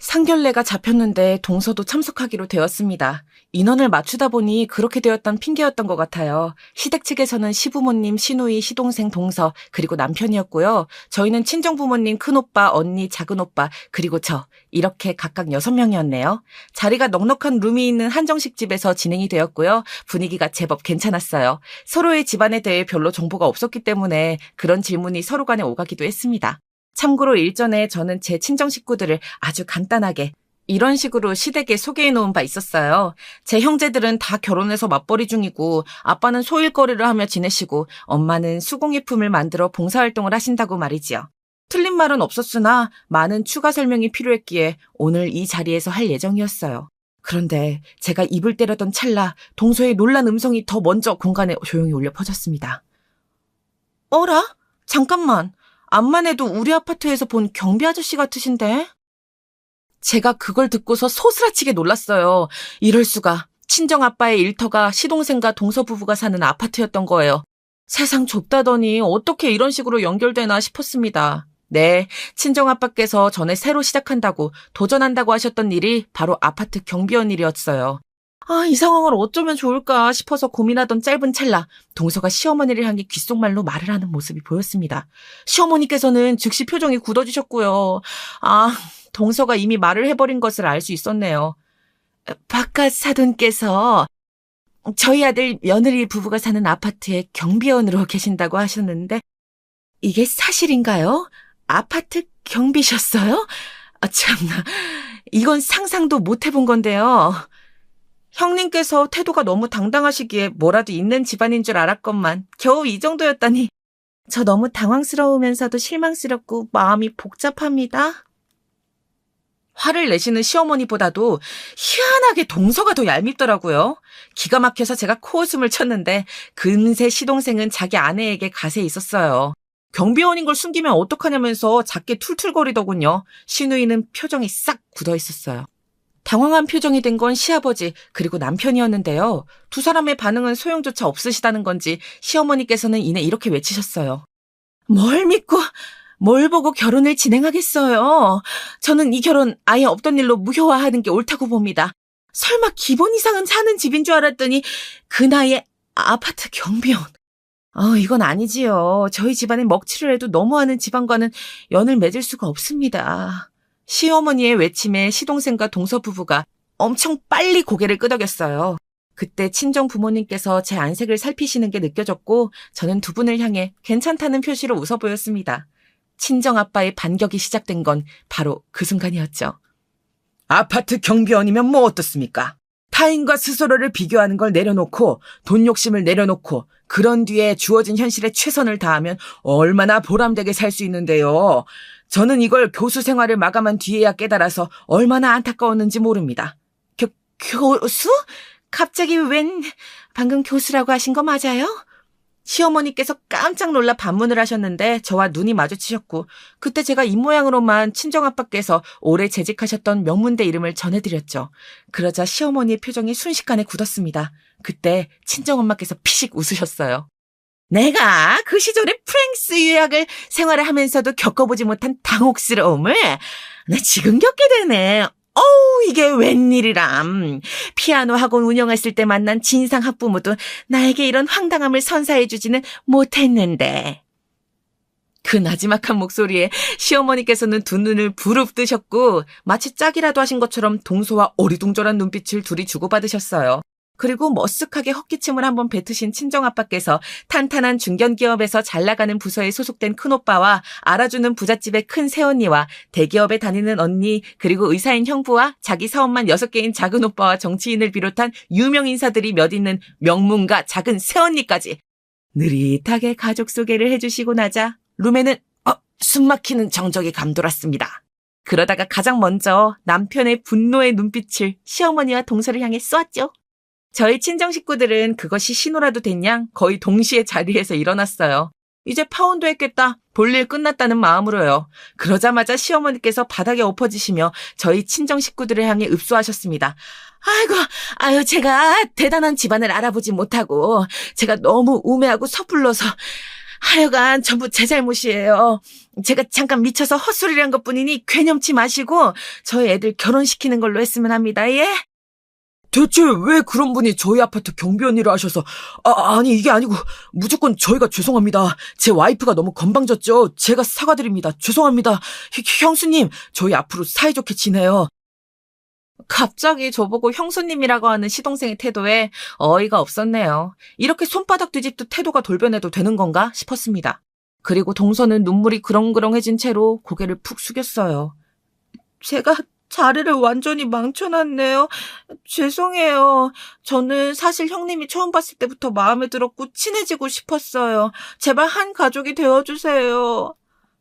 A: 상견례가 잡혔는데 동서도 참석하기로 되었습니다. 인원을 맞추다 보니 그렇게 되었던 핑계였던 것 같아요. 시댁 측에서는 시부모님, 시누이, 시동생, 동서, 그리고 남편이었고요. 저희는 친정부모님, 큰오빠, 언니, 작은오빠, 그리고 저, 이렇게 각각 6명이었네요. 자리가 넉넉한 룸이 있는 한정식 집에서 진행이 되었고요. 분위기가 제법 괜찮았어요. 서로의 집안에 대해 별로 정보가 없었기 때문에 그런 질문이 서로 간에 오가기도 했습니다. 참고로 일전에 저는 제 친정 식구들을 아주 간단하게 이런 식으로 시댁에 소개해 놓은 바 있었어요. 제 형제들은 다 결혼해서 맞벌이 중이고 아빠는 소일거리를 하며 지내시고 엄마는 수공예품을 만들어 봉사활동을 하신다고 말이지요. 틀린 말은 없었으나 많은 추가 설명이 필요했기에 오늘 이 자리에서 할 예정이었어요. 그런데 제가 입을 때려던 찰나 동서의 놀란 음성이 더 먼저 공간에 조용히 울려 퍼졌습니다. 어라? 잠깐만. 암만 해도 우리 아파트에서 본 경비 아저씨 같으신데? 제가 그걸 듣고서 소스라치게 놀랐어요. 이럴 수가. 친정아빠의 일터가 시동생과 동서 부부가 사는 아파트였던 거예요. 세상 좁다더니 어떻게 이런 식으로 연결되나 싶었습니다. 네, 친정아빠께서 전에 새로 시작한다고 도전한다고 하셨던 일이 바로 아파트 경비원 일이었어요. 이 상황을 어쩌면 좋을까 싶어서 고민하던 짧은 찰나 동서가 시어머니를 향해 귓속말로 말을 하는 모습이 보였습니다. 시어머니께서는 즉시 표정이 굳어지셨고요. 동서가 이미 말을 해버린 것을 알 수 있었네요. 바깥 사돈께서 저희 아들 며느리 부부가 사는 아파트에 경비원으로 계신다고 하셨는데 이게 사실인가요? 아파트 경비셨어요? 참나, 이건 상상도 못 해본 건데요. 형님께서 태도가 너무 당당하시기에 뭐라도 있는 집안인 줄 알았건만 겨우 이 정도였다니 저 너무 당황스러우면서도 실망스럽고 마음이 복잡합니다. 화를 내시는 시어머니보다도 희한하게 동서가 더 얄밉더라고요. 기가 막혀서 제가 코웃음을 쳤는데 금세 시동생은 자기 아내에게 가세 있었어요. 경비원인 걸 숨기면 어떡하냐면서 작게 툴툴거리더군요. 시누이는 표정이 싹 굳어 있었어요. 당황한 표정이 된 건 시아버지 그리고 남편이었는데요. 두 사람의 반응은 소용조차 없으시다는 건지 시어머니께서는 이내 이렇게 외치셨어요. 뭘 믿고 뭘 보고 결혼을 진행하겠어요. 저는 이 결혼 아예 없던 일로 무효화하는 게 옳다고 봅니다. 설마 기본 이상은 사는 집인 줄 알았더니 그 나이에 아파트 경비원. 이건 아니지요. 저희 집안에 먹칠을 해도 너무하는 집안과는 연을 맺을 수가 없습니다. 시어머니의 외침에 시동생과 동서 부부가 엄청 빨리 고개를 끄덕였어요. 그때 친정 부모님께서 제 안색을 살피시는 게 느껴졌고 저는 두 분을 향해 괜찮다는 표시로 웃어 보였습니다. 친정 아빠의 반격이 시작된 건 바로 그 순간이었죠. 아파트 경비원이면 뭐 어떻습니까? 타인과 스스로를 비교하는 걸 내려놓고 돈 욕심을 내려놓고 그런 뒤에 주어진 현실에 최선을 다하면 얼마나 보람되게 살 수 있는데요. 저는 이걸 교수 생활을 마감한 뒤에야 깨달아서 얼마나 안타까웠는지 모릅니다. 교수? 갑자기 방금 교수라고 하신 거 맞아요? 시어머니께서 깜짝 놀라 반문을 하셨는데 저와 눈이 마주치셨고 그때 제가 입모양으로만 친정아빠께서 오래 재직하셨던 명문대 이름을 전해드렸죠. 그러자 시어머니의 표정이 순식간에 굳었습니다. 그때 친정엄마께서 피식 웃으셨어요. 내가 그 시절에 프랑스 유학을 생활을 하면서도 겪어보지 못한 당혹스러움을 나 지금 겪게 되네. 이게 웬일이람. 피아노 학원 운영했을 때 만난 진상 학부모도 나에게 이런 황당함을 선사해주지는 못했는데. 그 나지막한 목소리에 시어머니께서는 두 눈을 부릅뜨셨고 마치 짝이라도 하신 것처럼 동서와 어리둥절한 눈빛을 둘이 주고받으셨어요. 그리고 머쓱하게 헛기침을 한번 뱉으신 친정아빠께서 탄탄한 중견기업에서 잘나가는 부서에 소속된 큰오빠와 알아주는 부잣집의 큰 새언니와 대기업에 다니는 언니 그리고 의사인 형부와 자기 사업만 6개인 작은오빠와 정치인을 비롯한 유명 인사들이 몇 있는 명문가 작은 새언니까지 느릿하게 가족 소개를 해주시고 나자 룸에는 숨막히는 정적이 감돌았습니다. 그러다가 가장 먼저 남편의 분노의 눈빛을 시어머니와 동서를 향해 쏘았죠. 저희 친정 식구들은 그것이 신호라도 됐냐 거의 동시에 자리에서 일어났어요. 이제 파혼도 했겠다. 볼일 끝났다는 마음으로요. 그러자마자 시어머니께서 바닥에 엎어지시며 저희 친정 식구들을 향해 읍소하셨습니다. 아유, 제가 대단한 집안을 알아보지 못하고 제가 너무 우매하고 섣불러서 하여간 전부 제 잘못이에요. 제가 잠깐 미쳐서 헛소리를 한 것뿐이니 괴념치 마시고 저희 애들 결혼시키는 걸로 했으면 합니다. 예? 대체 왜 그런 분이 저희 아파트 경비원일을 하셔서 아니 이게 아니고 무조건 저희가 죄송합니다. 제 와이프가 너무 건방졌죠. 제가 사과드립니다. 죄송합니다. 형수님 저희 앞으로 사이좋게 지내요. 갑자기 저보고 형수님이라고 하는 시동생의 태도에 어이가 없었네요. 이렇게 손바닥 뒤집듯 태도가 돌변해도 되는 건가 싶었습니다. 그리고 동서는 눈물이 그렁그렁해진 채로 고개를 푹 숙였어요. 제가 자리를 완전히 망쳐놨네요. 죄송해요. 저는 사실 형님이 처음 봤을 때부터 마음에 들었고 친해지고 싶었어요. 제발 한 가족이 되어주세요.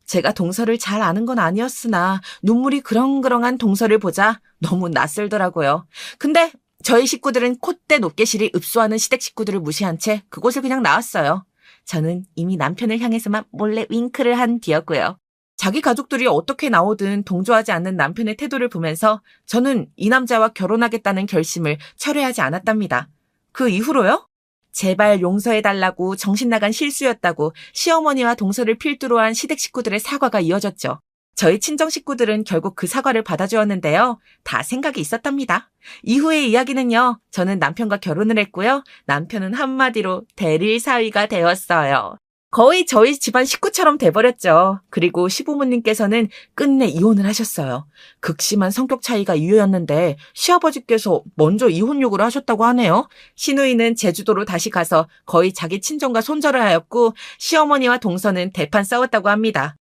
A: 제가 동서를 잘 아는 건 아니었으나 눈물이 그렁그렁한 동서를 보자 너무 낯설더라고요. 근데 저희 식구들은 콧대 높게실이 읍소하는 시댁 식구들을 무시한 채 그곳을 그냥 나왔어요. 저는 이미 남편을 향해서만 몰래 윙크를 한 뒤였고요. 자기 가족들이 어떻게 나오든 동조하지 않는 남편의 태도를 보면서 저는 이 남자와 결혼하겠다는 결심을 철회하지 않았답니다. 그 이후로요? 제발 용서해달라고 정신나간 실수였다고 시어머니와 동서를 필두로 한 시댁 식구들의 사과가 이어졌죠. 저희 친정 식구들은 결국 그 사과를 받아주었는데요. 다 생각이 있었답니다. 이후의 이야기는요. 저는 남편과 결혼을 했고요. 남편은 한마디로 대릴 사위가 되었어요. 거의 저희 집안 식구처럼 돼버렸죠. 그리고 시부모님께서는 끝내 이혼을 하셨어요. 극심한 성격 차이가 이유였는데 시아버지께서 먼저 이혼 요구를 하셨다고 하네요. 시누이는 제주도로 다시 가서 거의 자기 친정과 손절을 하였고 시어머니와 동서는 대판 싸웠다고 합니다.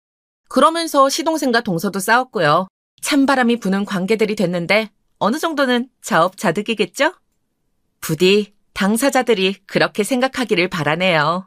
A: 그러면서 시동생과 동서도 싸웠고요. 찬바람이 부는 관계들이 됐는데 어느 정도는 자업자득이겠죠? 부디 당사자들이 그렇게 생각하기를 바라네요.